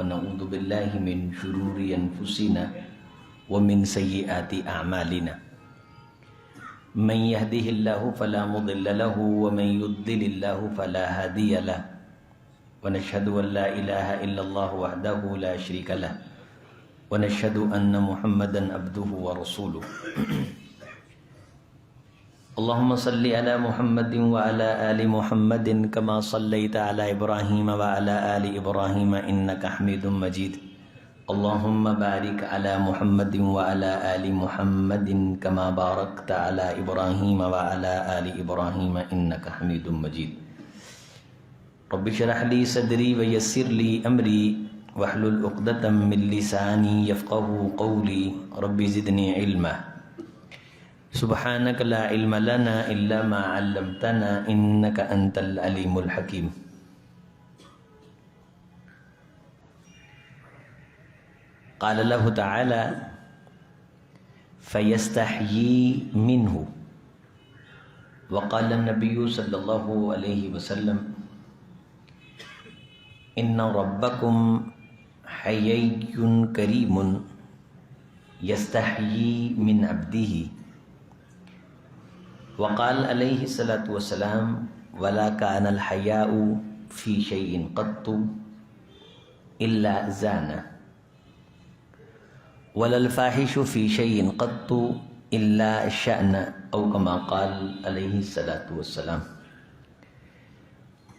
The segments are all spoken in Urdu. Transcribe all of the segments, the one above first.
ونعوذ بالله من شرور أنفسنا ومن سيئات أعمالنا من يهده الله فلا مضل له ومن يضلل الله فلا هادي له ونشهد أن لا إله إلا الله وحده لا شريك له ونشهد أن محمدا عبده ورسوله اللهم صل على محمد وعلى آل محمد كما صليت على إبراهيم وعلى آل إبراهيم إنك حميد مجيد اللهم بارك على محمد وعلى آل محمد كما باركت على إبراهيم وعلى آل إبراهيم إنك حميد مجيد رب اشرح لي صدري ويسر لي أمري واحلل عقدة من لساني يفقهوا قولي رب زدني علما سبحانك لا علم لنا إلا ما علمتنا إنك أنت العليم الحكيم قال الله تعالى فيستحيي منه وقال النبي صلى الله عليه وسلم إن ربكم حيي كريم يستحيي من عبده وقال عليه الصلاة والسلام ولا كان الحياء في شيء قط إلا زانه ولا الفاحش في شيء قط إلا شأن أو كما قال عليه الصلاة والسلام۔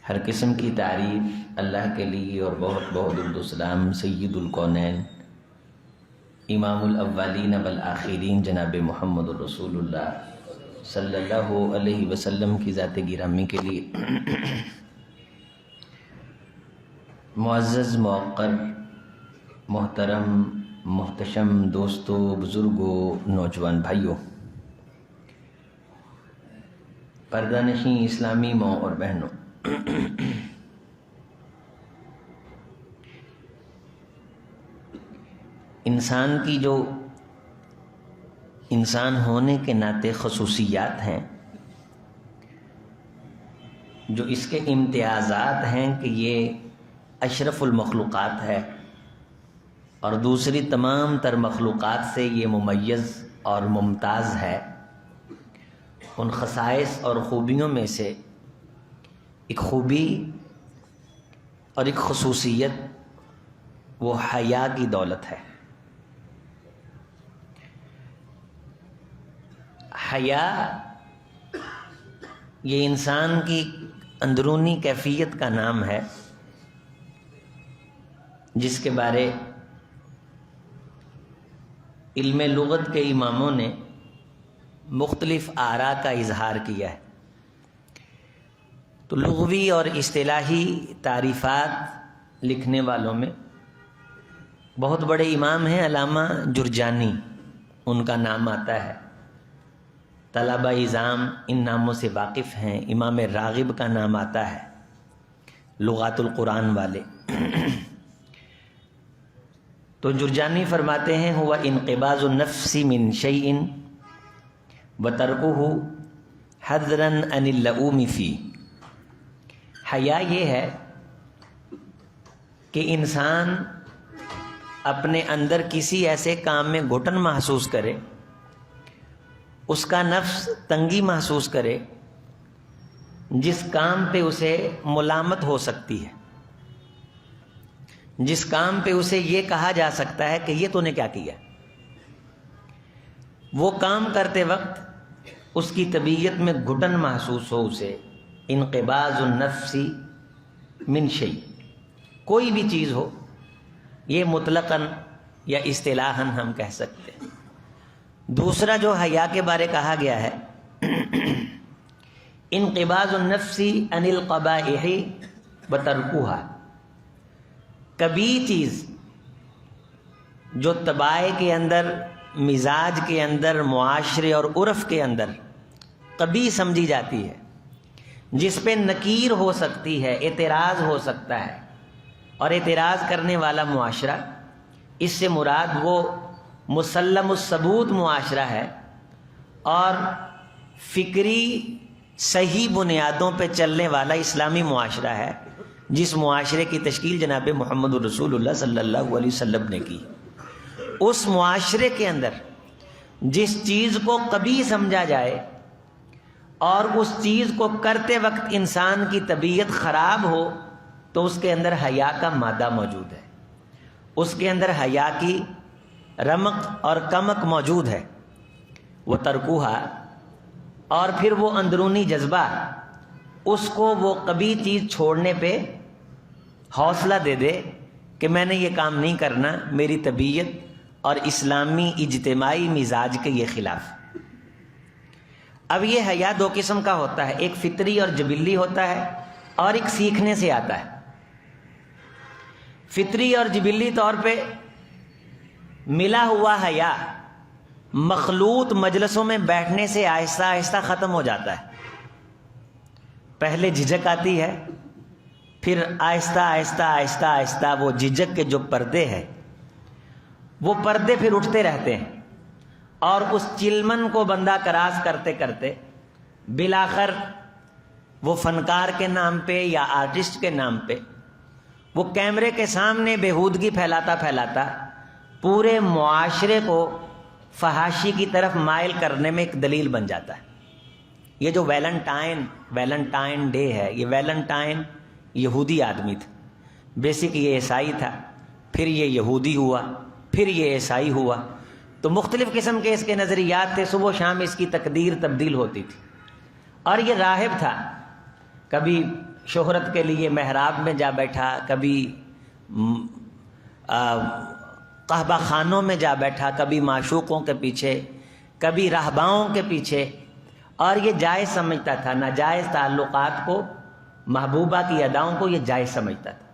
ہر قسم کی تعریف اللہ کے لیے اور بہت بہت درود و سلام سید الکونین امام الاولین والآخرین جناب محمد رسول اللہ صلی اللہ علیہ وسلم کی ذات گرامی کے لیے۔ معزز موقر محترم محتشم دوستو بزرگوں نوجوان بھائیوں، پردہ نشین اسلامی ماں اور بہنوں، انسان کی جو انسان ہونے کے ناطے خصوصیات ہیں، جو اس کے امتیازات ہیں کہ یہ اشرف المخلوقات ہے اور دوسری تمام تر مخلوقات سے یہ ممیز اور ممتاز ہے، ان خصائص اور خوبیوں میں سے ایک خوبی اور ایک خصوصیت وہ حیا کی دولت ہے۔ حیا یہ انسان کی اندرونی کیفیت کا نام ہے، جس کے بارے علم لغت کے اماموں نے مختلف آراء کا اظہار کیا ہے۔ تو لغوی اور اصطلاحی تعریفات لکھنے والوں میں بہت بڑے امام ہیں علامہ جرجانی، ان کا نام آتا ہے۔ طلبہ اعظام ان ناموں سے واقف ہیں۔ امام راغب کا نام آتا ہے، لغات القرآن والے۔ تو جرجانی فرماتے ہیں ہوا انقباض النفس من شیء وترکہ حذرا عن اللؤم فی۔ حیا یہ ہے کہ انسان اپنے اندر کسی ایسے کام میں گھٹن محسوس کرے، اس کا نفس تنگی محسوس کرے جس کام پہ اسے ملامت ہو سکتی ہے، جس کام پہ اسے یہ کہا جا سکتا ہے کہ یہ تو نے کیا کیا۔ وہ کام کرتے وقت اس کی طبیعت میں گھٹن محسوس ہو، اسے انقباض النفس من شیء، کوئی بھی چیز ہو، یہ مطلقاً یا اصطلاحاً ہم کہہ سکتے ہیں۔ دوسرا جو حیا کے بارے کہا گیا ہے، انقباض النفس عن القبائح وترکها، کبھی چیز جو طباع کے اندر، مزاج کے اندر، معاشرے اور عرف کے اندر کبھی سمجھی جاتی ہے، جس پہ نکیر ہو سکتی ہے، اعتراض ہو سکتا ہے، اور اعتراض کرنے والا معاشرہ، اس سے مراد وہ مسلم الثبوت معاشرہ ہے اور فکری صحیح بنیادوں پہ چلنے والا اسلامی معاشرہ ہے، جس معاشرے کی تشکیل جناب محمد رسول اللہ صلی اللہ علیہ وسلم نے کی، اس معاشرے کے اندر جس چیز کو کبھی سمجھا جائے اور اس چیز کو کرتے وقت انسان کی طبیعت خراب ہو تو اس کے اندر حیا کا مادہ موجود ہے، اس کے اندر حیا کی رمق اور کمک موجود ہے، وہ ترکوہا، اور پھر وہ اندرونی جذبہ اس کو وہ کبھی چیز چھوڑنے پہ حوصلہ دے دے کہ میں نے یہ کام نہیں کرنا، میری طبیعت اور اسلامی اجتماعی مزاج کے یہ خلاف۔ اب یہ حیا دو قسم کا ہوتا ہے، ایک فطری اور جبلی ہوتا ہے اور ایک سیکھنے سے آتا ہے۔ فطری اور جبلی طور پہ ملا ہوا حیا مخلوط مجلسوں میں بیٹھنے سے آہستہ آہستہ ختم ہو جاتا ہے۔ پہلے جھجک آتی ہے، پھر آہستہ آہستہ آہستہ آہستہ وہ جھجک کے جو پردے ہیں وہ پردے پھر اٹھتے رہتے ہیں، اور اس چلمن کو بندہ کراس کرتے کرتے بالآخر وہ فنکار کے نام پہ یا آرٹسٹ کے نام پہ وہ کیمرے کے سامنے بےہودگی پھیلاتا پھیلاتا پورے معاشرے کو فحاشی کی طرف مائل کرنے میں ایک دلیل بن جاتا ہے۔ یہ جو ویلنٹائن ڈے ہے، یہ ویلنٹائن یہودی آدمی تھا، بیسک یہ عیسائی تھا، پھر یہ یہودی ہوا، پھر یہ عیسائی ہوا، تو مختلف قسم کے اس کے نظریات تھے، صبح و شام اس کی تقدیر تبدیل ہوتی تھی۔ اور یہ راہب تھا، کبھی شہرت کے لیے محراب میں جا بیٹھا، کبھی قہبہ خانوں میں جا بیٹھا، کبھی معشوقوں کے پیچھے، کبھی راہباؤں کے پیچھے، اور یہ جائز سمجھتا تھا، ناجائز تعلقات کو، محبوبہ کی اداؤں کو یہ جائز سمجھتا تھا۔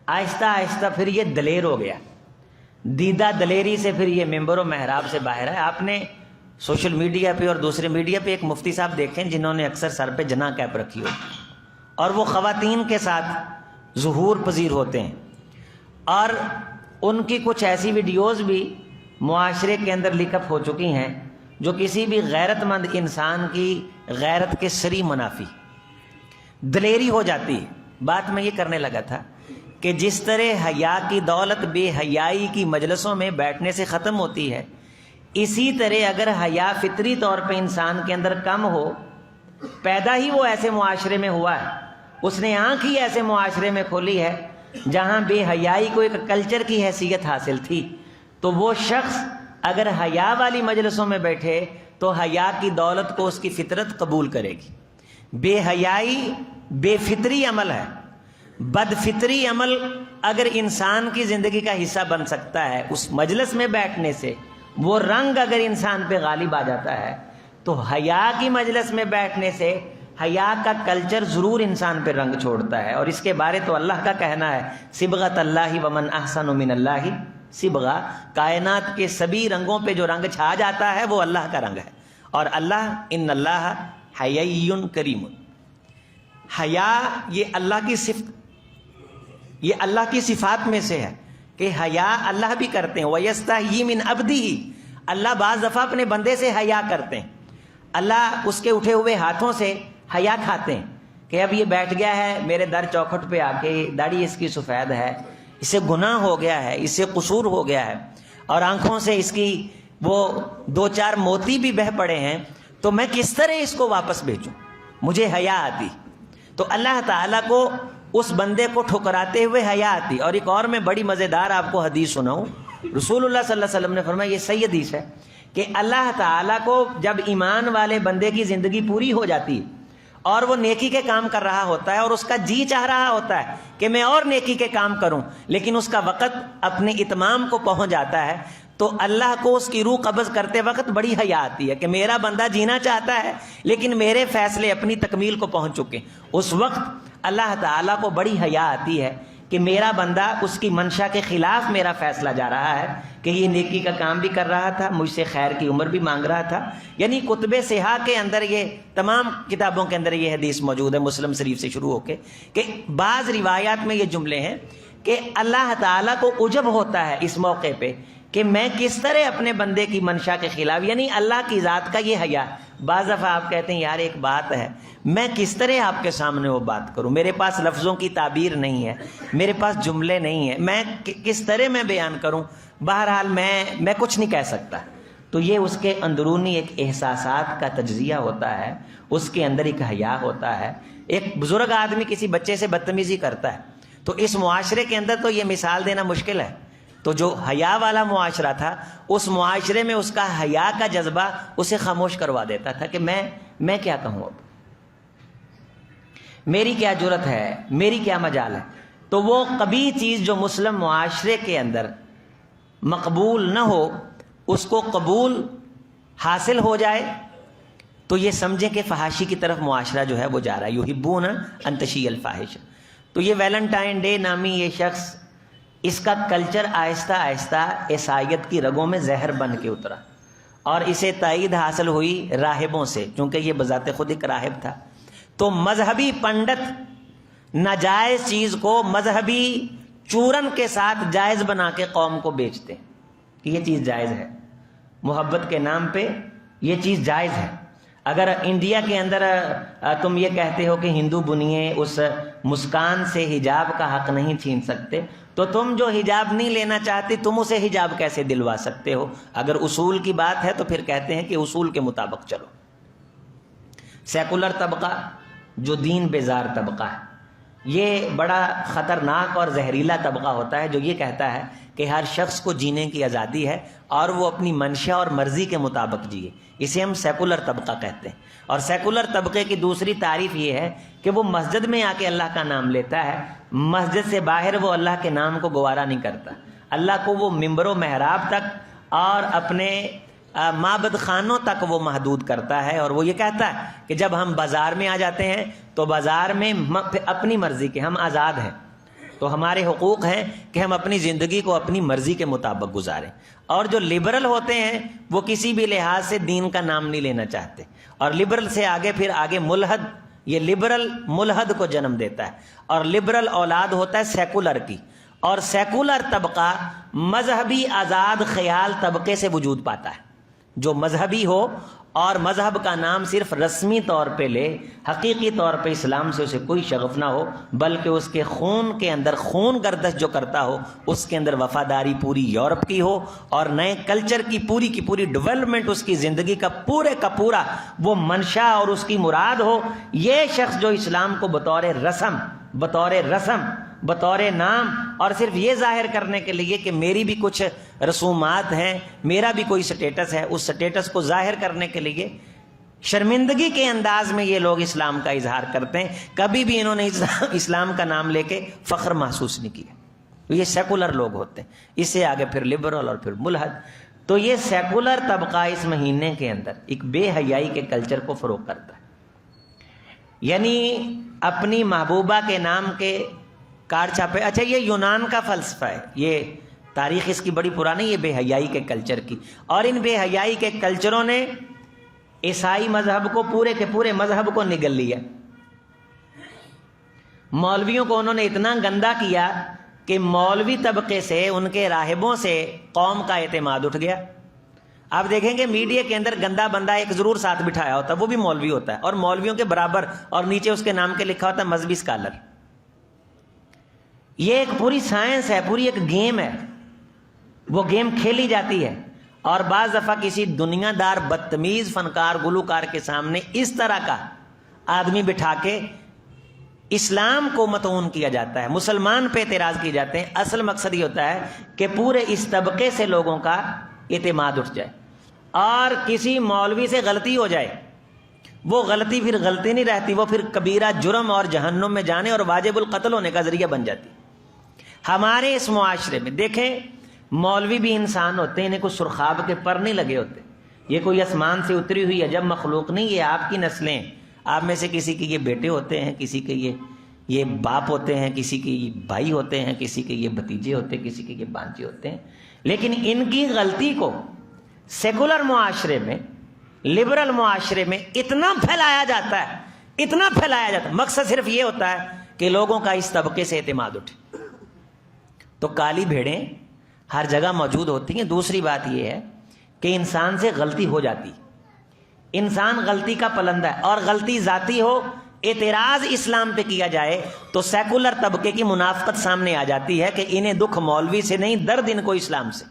آہستہ آہستہ پھر یہ دلیر ہو گیا، دیدہ دلیری سے پھر یہ ممبر و محراب سے باہر ہے۔ آپ نے سوشل میڈیا پہ اور دوسرے میڈیا پہ ایک مفتی صاحب دیکھیں جنہوں نے اکثر سر پہ جناح کیپ رکھی ہوتی، اور وہ خواتین کے ساتھ ظہور پذیر ہوتے ہیں، اور ان کی کچھ ایسی ویڈیوز بھی معاشرے کے اندر لک اپ ہو چکی ہیں جو کسی بھی غیرت مند انسان کی غیرت کے سری منافی دلیری ہو جاتی ہے۔ بات میں یہ کرنے لگا تھا کہ جس طرح حیا کی دولت بے حیائی کی مجلسوں میں بیٹھنے سے ختم ہوتی ہے، اسی طرح اگر حیا فطری طور پہ انسان کے اندر کم ہو، پیدا ہی وہ ایسے معاشرے میں ہوا ہے، اس نے آنکھ ہی ایسے معاشرے میں کھولی ہے جہاں بے حیائی کو ایک کلچر کی حیثیت حاصل تھی، تو وہ شخص اگر حیا والی مجلسوں میں بیٹھے تو حیا کی دولت کو اس کی فطرت قبول کرے گی۔ بے حیائی بے فطری عمل ہے، بد فطری عمل اگر انسان کی زندگی کا حصہ بن سکتا ہے، اس مجلس میں بیٹھنے سے وہ رنگ اگر انسان پہ غالب آ جاتا ہے، تو حیا کی مجلس میں بیٹھنے سے حیا کا کلچر ضرور انسان پہ رنگ چھوڑتا ہے۔ اور اس کے بارے تو اللہ کا کہنا ہے، صبغۃ اللہ ومن احسن من اللہ صبغہ، کائنات کے سبھی رنگوں پہ جو رنگ چھا جاتا ہے وہ اللہ کا رنگ ہے، اور اللہ ان اللہ حیی کریم، حیا یہ اللہ کی صفات میں سے ہے کہ حیا اللہ بھی کرتے ہیں، وَيَسْتَحْيِي مِنْ عَبْدِهِ، اللہ بعض دفعہ اپنے بندے سے حیا کرتے ہیں، اللہ اس کے اٹھے ہوئے ہاتھوں سے حیا کھاتے ہیں کہ اب یہ بیٹھ گیا ہے میرے در چوکھٹ پہ آ کے، داڑھی اس کی سفید ہے، اس سے گناہ ہو گیا ہے، اس سے قصور ہو گیا ہے، اور آنکھوں سے اس کی وہ 2-4 موتی بھی بہہ پڑے ہیں، تو میں کس طرح اس کو واپس بھیجوں، مجھے حیا آتی۔ تو اللہ تعالیٰ کو اس بندے کو ٹھکراتے ہوئے حیا آتی۔ اور ایک اور میں بڑی مزیدار آپ کو حدیث سناؤں، رسول اللہ صلی اللہ علیہ وسلم نے فرمایا، یہ صحیح حدیث ہے کہ اللہ تعالیٰ کو جب ایمان والے بندے کی زندگی پوری ہو جاتی ہے اور وہ نیکی کے کام کر رہا ہوتا ہے اور اس کا جی چاہ رہا ہوتا ہے کہ میں اور نیکی کے کام کروں، لیکن اس کا وقت اپنے اتمام کو پہنچ جاتا ہے، تو اللہ کو اس کی روح قبض کرتے وقت بڑی حیا آتی ہے کہ میرا بندہ جینا چاہتا ہے لیکن میرے فیصلے اپنی تکمیل کو پہنچ چکے۔ اس وقت اللہ تعالیٰ کو بڑی حیا آتی ہے کہ میرا بندہ اس کی منشا کے خلاف میرا فیصلہ جا رہا ہے کہ یہ نیکی کا کام بھی کر رہا تھا، مجھ سے خیر کی عمر بھی مانگ رہا تھا۔ یعنی کتب صحاح کے اندر، یہ تمام کتابوں کے اندر یہ حدیث موجود ہے، مسلم شریف سے شروع ہو کے، کہ بعض روایات میں یہ جملے ہیں کہ اللہ تعالیٰ کو عجب ہوتا ہے اس موقع پہ کہ میں کس طرح اپنے بندے کی منشا کے خلاف، یعنی اللہ کی ذات کا یہ حیا بعض دفعہ آپ کہتے ہیں یار ایک بات ہے، میں کس طرح آپ کے سامنے وہ بات کروں، میرے پاس لفظوں کی تعبیر نہیں ہے، میرے پاس جملے نہیں ہیں، میں کس طرح میں بیان کروں، بہرحال میں کچھ نہیں کہہ سکتا. تو یہ اس کے اندرونی ایک احساسات کا تجزیہ ہوتا ہے، اس کے اندر ایک حیا ہوتا ہے. ایک بزرگ آدمی کسی بچے سے بدتمیزی کرتا ہے تو اس معاشرے کے اندر تو یہ مثال دینا مشکل ہے. تو جو حیا والا معاشرہ تھا، اس معاشرے میں اس کا حیا کا جذبہ اسے خاموش کروا دیتا تھا کہ میں کیا کہوں، اب میری کیا جرت ہے، میری کیا مجال ہے. تو وہ کبھی چیز جو مسلم معاشرے کے اندر مقبول نہ ہو، اس کو قبول حاصل ہو جائے تو یہ سمجھیں کہ فحاشی کی طرف معاشرہ جو ہے وہ جا رہا ہے. یحبون ان تشیع الفاحشہ. تو یہ ویلنٹائن ڈے نامی یہ شخص، اس کا کلچر آہستہ آہستہ عیسائیت کی رگوں میں زہر بن کے اترا، اور اسے تائید حاصل ہوئی راہبوں سے، چونکہ یہ بذات خود ایک راہب تھا. تو مذہبی پنڈت ناجائز چیز کو مذہبی چورن کے ساتھ جائز بنا کے قوم کو بیچتے کہ یہ چیز جائز ہے، محبت کے نام پہ یہ چیز جائز ہے. اگر انڈیا کے اندر تم یہ کہتے ہو کہ ہندو بنیے اس مسکان سے حجاب کا حق نہیں چھین سکتے، تو تم جو حجاب نہیں لینا چاہتی تم اسے حجاب کیسے دلوا سکتے ہو؟ اگر اصول کی بات ہے تو پھر کہتے ہیں کہ اصول کے مطابق چلو. سیکولر طبقہ جو دین بیزار طبقہ ہے، یہ بڑا خطرناک اور زہریلا طبقہ ہوتا ہے جو یہ کہتا ہے کہ ہر شخص کو جینے کی آزادی ہے اور وہ اپنی منشا اور مرضی کے مطابق جیے. اسے ہم سیکولر طبقہ کہتے ہیں. اور سیکولر طبقے کی دوسری تعریف یہ ہے کہ وہ مسجد میں آ کے اللہ کا نام لیتا ہے، مسجد سے باہر وہ اللہ کے نام کو گوارا نہیں کرتا. اللہ کو وہ ممبر و محراب تک اور اپنے معبد خانوں تک وہ محدود کرتا ہے. اور وہ یہ کہتا ہے کہ جب ہم بازار میں آ جاتے ہیں تو بازار میں اپنی مرضی کے ہم آزاد ہیں، تو ہمارے حقوق ہیں کہ ہم اپنی زندگی کو اپنی مرضی کے مطابق گزاریں. اور جو لبرل ہوتے ہیں وہ کسی بھی لحاظ سے دین کا نام نہیں لینا چاہتے. اور لبرل سے آگے ملحد، یہ لبرل ملحد کو جنم دیتا ہے. اور لبرل اولاد ہوتا ہے سیکولر کی. اور سیکولر طبقہ مذہبی آزاد خیال طبقے سے وجود پاتا ہے، جو مذہبی ہو اور مذہب کا نام صرف رسمی طور پہ لے، حقیقی طور پہ اسلام سے اسے کوئی شغف نہ ہو، بلکہ اس کے خون کے اندر خون گردش جو کرتا ہو اس کے اندر وفاداری پوری یورپ کی ہو، اور نئے کلچر کی پوری ڈیولپمنٹ اس کی زندگی کا پورا وہ منشا اور اس کی مراد ہو. یہ شخص جو اسلام کو بطور نام اور صرف یہ ظاہر کرنے کے لیے کہ میری بھی کچھ رسومات ہیں، میرا بھی کوئی سٹیٹس ہے، اس سٹیٹس کو ظاہر کرنے کے لیے شرمندگی کے انداز میں یہ لوگ اسلام کا اظہار کرتے ہیں. کبھی بھی انہوں نے اسلام کا نام لے کے فخر محسوس نہیں کیا. تو یہ سیکولر لوگ ہوتے ہیں. اس سے آگے پھر لبرل اور پھر ملحد. تو یہ سیکولر طبقہ اس مہینے کے اندر ایک بے حیائی کے کلچر کو فروغ کرتا ہے. یعنی اپنی محبوبہ کے نام کے کارڈ چھاپے. اچھا، یہ یونان کا فلسفہ ہے، یہ تاریخ اس کی بڑی پرانی، یہ بے حیائی کے کلچر کی. اور ان بے حیائی کے کلچروں نے عیسائی مذہب کو پورے کے پورے مذہب کو نگل لیا. مولویوں کو انہوں نے اتنا گندا کیا کہ مولوی طبقے سے، ان کے راہبوں سے قوم کا اعتماد اٹھ گیا. آپ دیکھیں گے میڈیا کے اندر گندا بندہ ایک ضرور ساتھ بٹھایا ہوتا ہے، وہ بھی مولوی ہوتا ہے، اور مولویوں کے برابر اور نیچے اس کے نام کے لکھا ہوتا ہے مذہبی اسکالر. یہ ایک پوری سائنس ہے، پوری ایک گیم ہے، وہ گیم کھیلی جاتی ہے. اور بعض دفعہ کسی دنیا دار بدتمیز فنکار گلوکار کے سامنے اس طرح کا آدمی بٹھا کے اسلام کو متعون کیا جاتا ہے، مسلمان پہ اعتراض کیے جاتے ہیں. اصل مقصد یہ ہوتا ہے کہ پورے اس طبقے سے لوگوں کا اعتماد اٹھ جائے، اور کسی مولوی سے غلطی ہو جائے، وہ غلطی پھر غلطی نہیں رہتی، وہ پھر کبیرہ جرم اور جہنم میں جانے اور واجب القتل ہونے کا ذریعہ بن جاتی. ہمارے اس معاشرے میں دیکھیں، مولوی بھی انسان ہوتے ہیں، انہیں کوئی سرخاب کے پر نہیں لگے ہوتے. یہ کوئی آسمان سے اتری ہوئی عجب مخلوق نہیں، یہ آپ کی نسلیں. آپ میں سے کسی کے یہ بیٹے ہوتے ہیں، کسی کے یہ باپ ہوتے ہیں، کسی کے یہ بھائی ہوتے ہیں، کسی کے یہ بھتیجے ہوتے ہیں، کسی کے یہ بانجے ہوتے ہیں. لیکن ان کی غلطی کو سیکولر معاشرے میں، لبرل معاشرے میں اتنا پھیلایا جاتا ہے. مقصد صرف یہ ہوتا ہے کہ لوگوں کا اس طبقے سے اعتماد اٹھے. تو کالی بھیڑیں ہر جگہ موجود ہوتی ہیں. دوسری بات یہ ہے کہ انسان سے غلطی ہو جاتی. انسان غلطی کا پلندہ ہے، اور غلطی ذاتی ہو، اعتراض اسلام پہ کیا جائے تو سیکولر طبقے کی منافقت سامنے آ جاتی ہے کہ انہیں دکھ مولوی سے نہیں، درد ان کو اسلام سے۔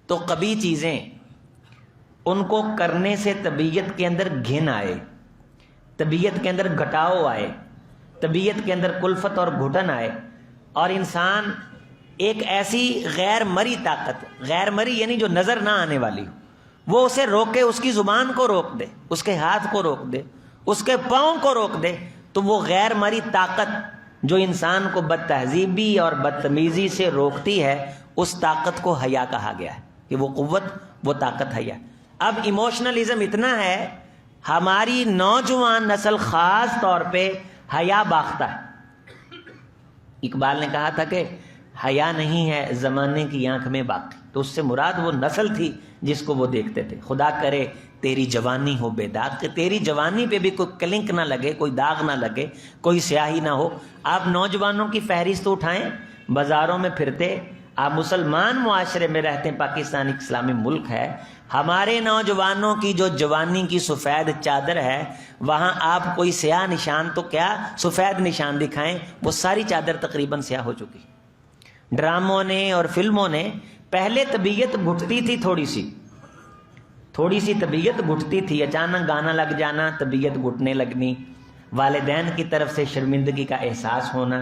تو کبھی چیزیں ان کو کرنے سے طبیعت کے اندر گھن آئے، طبیعت کے اندر گھٹاؤ آئے، طبیعت کے اندر کلفت اور گھٹن آئے، اور انسان ایک ایسی غیر مرئی طاقت، غیر مرئی یعنی جو نظر نہ آنے والی، وہ اسے روکے، اس کی زبان کو روک دے، اس کے ہاتھ کو روک دے، اس کے پاؤں کو روک دے، تو وہ غیر مرئی طاقت جو انسان کو بد تہذیبی اور بدتمیزی سے روکتی ہے، اس طاقت کو حیا کہا گیا ہے، کہ وہ قوت، وہ طاقت حیا۔ اب ایموشنلزم اتنا ہے، ہماری نوجوان نسل خاص طور پہ حیا باختہ ہے۔ اقبال نے کہا تھا کہ حیا نہیں ہے زمانے کی آنکھ میں باقی، تو اس سے مراد وہ نسل تھی جس کو وہ دیکھتے تھے۔ خدا کرے تیری جوانی ہو بے داغ، کہ تیری جوانی پہ بھی کوئی کلنک نہ لگے، کوئی داغ نہ لگے، کوئی سیاہی نہ ہو۔ آپ نوجوانوں کی فہرست اٹھائیں، بازاروں میں پھرتے، آپ مسلمان معاشرے میں رہتے ہیں، پاکستان ایک اسلامی ملک ہے، ہمارے نوجوانوں کی جو جوانی کی سفید چادر ہے، وہاں آپ کوئی سیاہ نشان تو کیا سفید نشان دکھائیں، وہ ساری چادر تقریباً سیاہ ہو چکی۔ ڈراموں نے اور فلموں نے پہلے طبیعت گھٹتی تھی، تھوڑی سی طبیعت گھٹتی تھی، اچانک گانا لگ جانا، طبیعت گھٹنے لگنی، والدین کی طرف سے شرمندگی کا احساس ہونا۔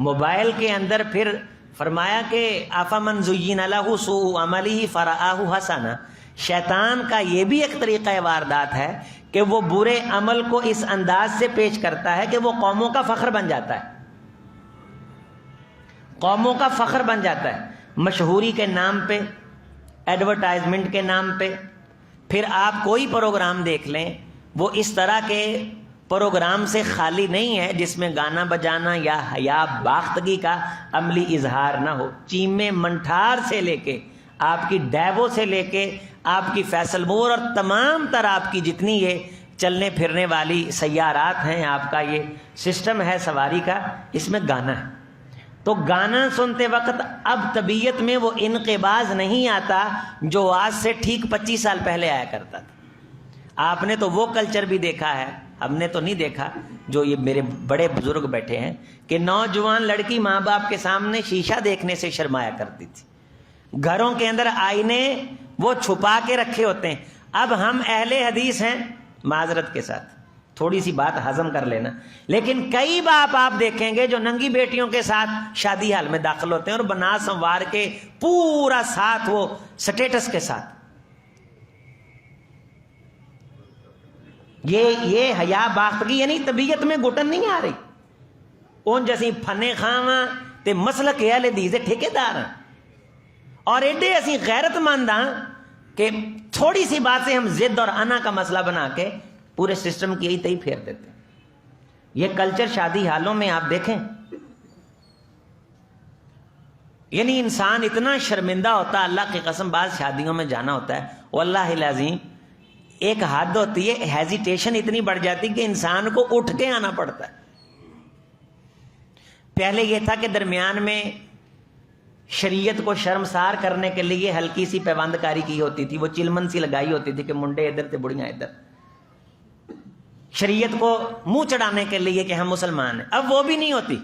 موبائل کے اندر پھر فرمایا کہ افمن زین لہ سوء عملہ فرآہ حسنا، شیطان کا یہ بھی ایک طریقہ واردات ہے کہ وہ برے عمل کو اس انداز سے پیش کرتا ہے کہ وہ قوموں کا فخر بن جاتا ہے، قوموں کا فخر بن جاتا ہے، مشہوری کے نام پہ، ایڈورٹائزمنٹ کے نام پہ۔ پھر آپ کوئی پروگرام دیکھ لیں، وہ اس طرح کے پروگرام سے خالی نہیں ہے جس میں گانا بجانا یا حیا باختگی کا عملی اظہار نہ ہو۔ چیمے منٹھار سے لے کے آپ کی ڈیوو سے لے کے آپ کی فیصل مور اور تمام تر آپ کی جتنی یہ چلنے پھرنے والی سیارات ہیں، آپ کا یہ سسٹم ہے سواری کا، اس میں گانا ہے۔ تو گانا سنتے وقت اب طبیعت میں وہ انقباض نہیں آتا جو آج سے ٹھیک 25 سال پہلے آیا کرتا تھا۔ آپ نے تو وہ کلچر بھی دیکھا ہے، ہم نے تو نہیں دیکھا، جو یہ میرے بڑے بزرگ بیٹھے ہیں، کہ نوجوان لڑکی ماں باپ کے سامنے شیشہ دیکھنے سے شرمایا کرتی تھی، گھروں کے اندر آئینے وہ چھپا کے رکھے ہوتے ہیں۔ اب ہم اہل حدیث ہیں، معذرت کے ساتھ تھوڑی سی بات ہضم کر لینا، لیکن کئی باپ آپ دیکھیں گے جو ننگی بیٹیوں کے ساتھ شادی حال میں داخل ہوتے ہیں اور بنا سنوار کے پورا ساتھ وہ سٹیٹس کے ساتھ۔ یہ حیا باختگی یعنی طبیعت میں گھٹن نہیں آ رہی، اون جیسی فنے خاواں تے مسلک اہل حدیث دے ٹھیکیدار ہیں، اور ایڈے اسی غیرت مند ہاں کہ تھوڑی سی بات سے ہم ضد اور انا کا مسئلہ بنا کے پورے سسٹم کی یہی تہی پھیر دیتے ہیں۔ یہ کلچر شادی حالوں میں آپ دیکھیں، یعنی انسان اتنا شرمندہ ہوتا ہے، اللہ کی قسم بعض شادیوں میں جانا ہوتا ہے، واللہ العظیم ایک حد ہوتی ہے، ہیزیٹیشن اتنی بڑھ جاتی کہ انسان کو اٹھ کے آنا پڑتا ہے۔ پہلے یہ تھا کہ درمیان میں شریعت کو شرمسار کرنے کے لیے ہلکی سی پیوند کاری کی ہوتی تھی، وہ چلمن سی لگائی ہوتی تھی کہ منڈے ادھر تے بڑیاں ادھر، شریعت کو منہ چڑھانے کے لیے کہ ہم مسلمان ہیں۔ اب وہ بھی نہیں ہوتی،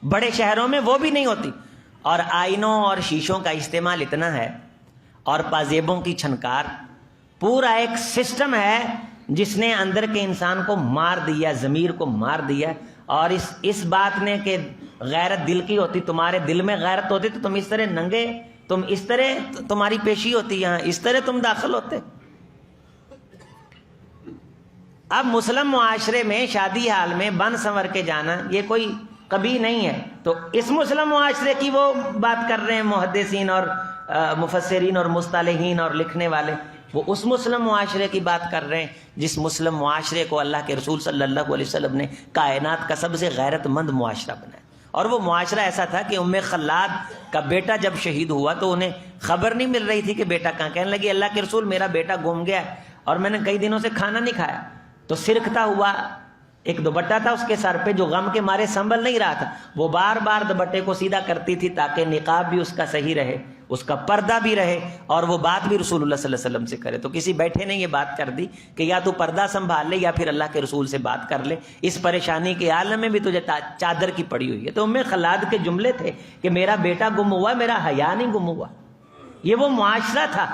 بڑے شہروں میں وہ بھی نہیں ہوتی، اور آئینوں اور شیشوں کا استعمال اتنا ہے، اور پازیبوں کی چھنکار، پورا ایک سسٹم ہے جس نے اندر کے انسان کو مار دیا، ضمیر کو مار دیا۔ اور اس بات نے کہ غیرت دل کی ہوتی، تمہارے دل میں غیرت ہوتی تو تم اس طرح ننگے، تم اس طرح تمہاری پیشی ہوتی، یہاں اس طرح تم داخل ہوتے۔ اب مسلم معاشرے میں شادی حال میں بن سنور کے جانا یہ کوئی کبھی نہیں ہے۔ تو اس مسلم معاشرے کی وہ بات کر رہے ہیں محدثین اور مفسرین اور مصطلحین اور لکھنے والے، وہ اس مسلم معاشرے کی بات کر رہے ہیں جس مسلم معاشرے کو اللہ کے رسول صلی اللہ علیہ وسلم نے کائنات کا سب سے غیرت مند معاشرہ بنایا۔ اور وہ معاشرہ ایسا تھا کہ ام خلاد کا بیٹا جب شہید ہوا تو انہیں خبر نہیں مل رہی تھی کہ بیٹا کہاں، کہنے لگی اللہ کے رسول میرا بیٹا گم گیا ہے اور میں نے کئی دنوں سے کھانا نہیں کھایا۔ تو سرکتا ہوا ایک دوپٹہ تھا اس کے سر پہ جو غم کے مارے سنبھل نہیں رہا تھا، وہ بار بار دوپٹے کو سیدھا کرتی تھی تاکہ نقاب بھی اس کا صحیح رہے، اس کا پردہ بھی رہے اور وہ بات بھی رسول اللہ صلی اللہ علیہ وسلم سے کرے. تو کسی بیٹھے نے یہ بات کر دی کہ یا تو پردہ سنبھال لے یا پھر اللہ کے رسول سے بات کر لے, اس پریشانی کے عالم میں بھی تجھے چادر کی پڑی ہوئی ہے. تو ام خلاد کے جملے تھے کہ میرا بیٹا گم ہوا, میرا حیا نہیں گم ہوا. یہ وہ معاشرہ تھا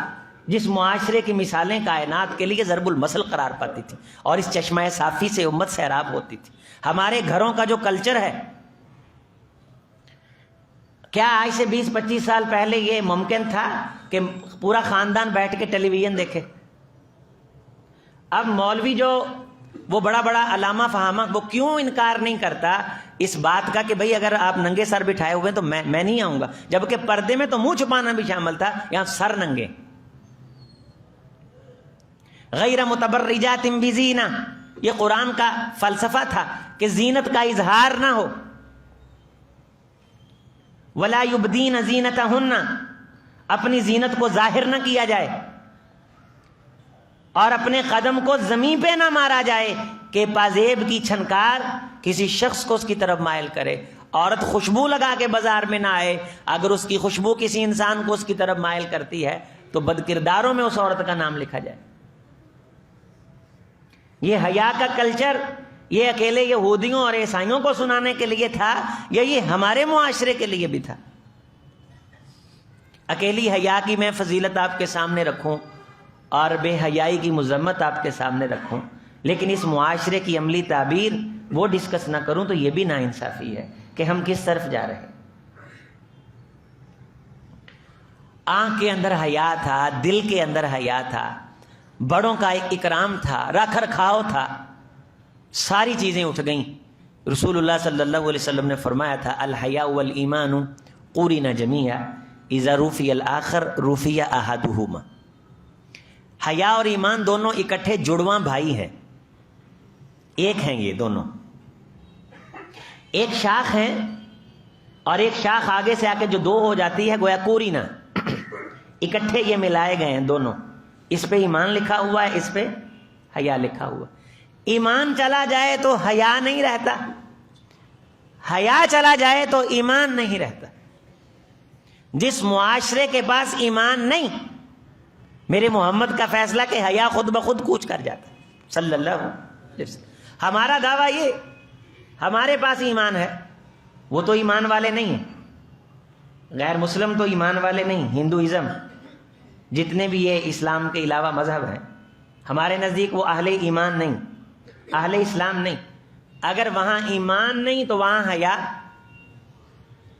جس معاشرے کی مثالیں کائنات کے لیے ضرب المثل قرار پاتی تھی, اور اس چشمہ صافی سے امت سیراب ہوتی تھی. ہمارے گھروں کا جو کلچر ہے, کیا آج سے 20-25 سال پہلے یہ ممکن تھا کہ پورا خاندان بیٹھ کے ٹیلی ویژن دیکھے؟ اب مولوی جو وہ بڑا بڑا علامہ فہامہ, وہ کیوں انکار نہیں کرتا اس بات کا کہ بھئی اگر آپ ننگے سر بٹھائے ہوئے تو میں نہیں آؤں گا, جبکہ پردے میں تو منہ چھپانا بھی شامل تھا, یہاں سر ننگے. غیر متبرجات بزینہ, یہ قرآن کا فلسفہ تھا کہ زینت کا اظہار نہ ہو. ولا یبدین زینتہن, اپنی زینت کو ظاہر نہ کیا جائے, اور اپنے قدم کو زمین پہ نہ مارا جائے کہ پازیب کی چھنکار کسی شخص کو اس کی طرف مائل کرے. عورت خوشبو لگا کے بازار میں نہ آئے, اگر اس کی خوشبو کسی انسان کو اس کی طرف مائل کرتی ہے تو بد کرداروں میں اس عورت کا نام لکھا جائے. یہ حیا کا کلچر یہ اکیلے یہودیوں اور عیسائیوں کو سنانے کے لیے تھا یا یہ ہمارے معاشرے کے لیے بھی تھا؟ اکیلی حیا کی میں فضیلت آپ کے سامنے رکھوں اور بے حیائی کی مذمت آپ کے سامنے رکھوں, لیکن اس معاشرے کی عملی تعبیر وہ ڈسکس نہ کروں تو یہ بھی ناانصافی ہے کہ ہم کس طرف جا رہے ہیں. آنکھ کے اندر حیا تھا, دل کے اندر حیا تھا, بڑوں کا ایک اکرام تھا, رکھ رکھاؤ تھا, ساری چیزیں اٹھ گئیں. رسول اللہ صلی اللہ علیہ وسلم نے فرمایا تھا الحیاء والایمان قورنا جمیعا اذا رفی الآخر رفی احدہما. حیا اور ایمان دونوں اکٹھے جڑواں بھائی ہیں, ایک ہیں یہ دونوں, ایک شاخ ہیں, اور ایک شاخ آگے سے آ کے جو دو ہو جاتی ہے گویا قورینا, اکٹھے یہ ملائے گئے ہیں دونوں. اس پہ ایمان لکھا ہوا ہے, اس پہ حیا لکھا ہوا. ایمان چلا جائے تو حیا نہیں رہتا, حیا چلا جائے تو ایمان نہیں رہتا. جس معاشرے کے پاس ایمان نہیں, میرے محمد کا فیصلہ کہ حیا خود بخود کوچ کر جاتا صلی اللہ علیہ وسلم. ہمارا دعویٰ یہ ہمارے پاس ایمان ہے, وہ تو ایمان والے نہیں ہیں, غیر مسلم تو ایمان والے نہیں, ہندوازم جتنے بھی یہ اسلام کے علاوہ مذہب ہیں ہمارے نزدیک وہ اہل ایمان نہیں, اہل اسلام نہیں. اگر وہاں ایمان نہیں تو وہاں حیا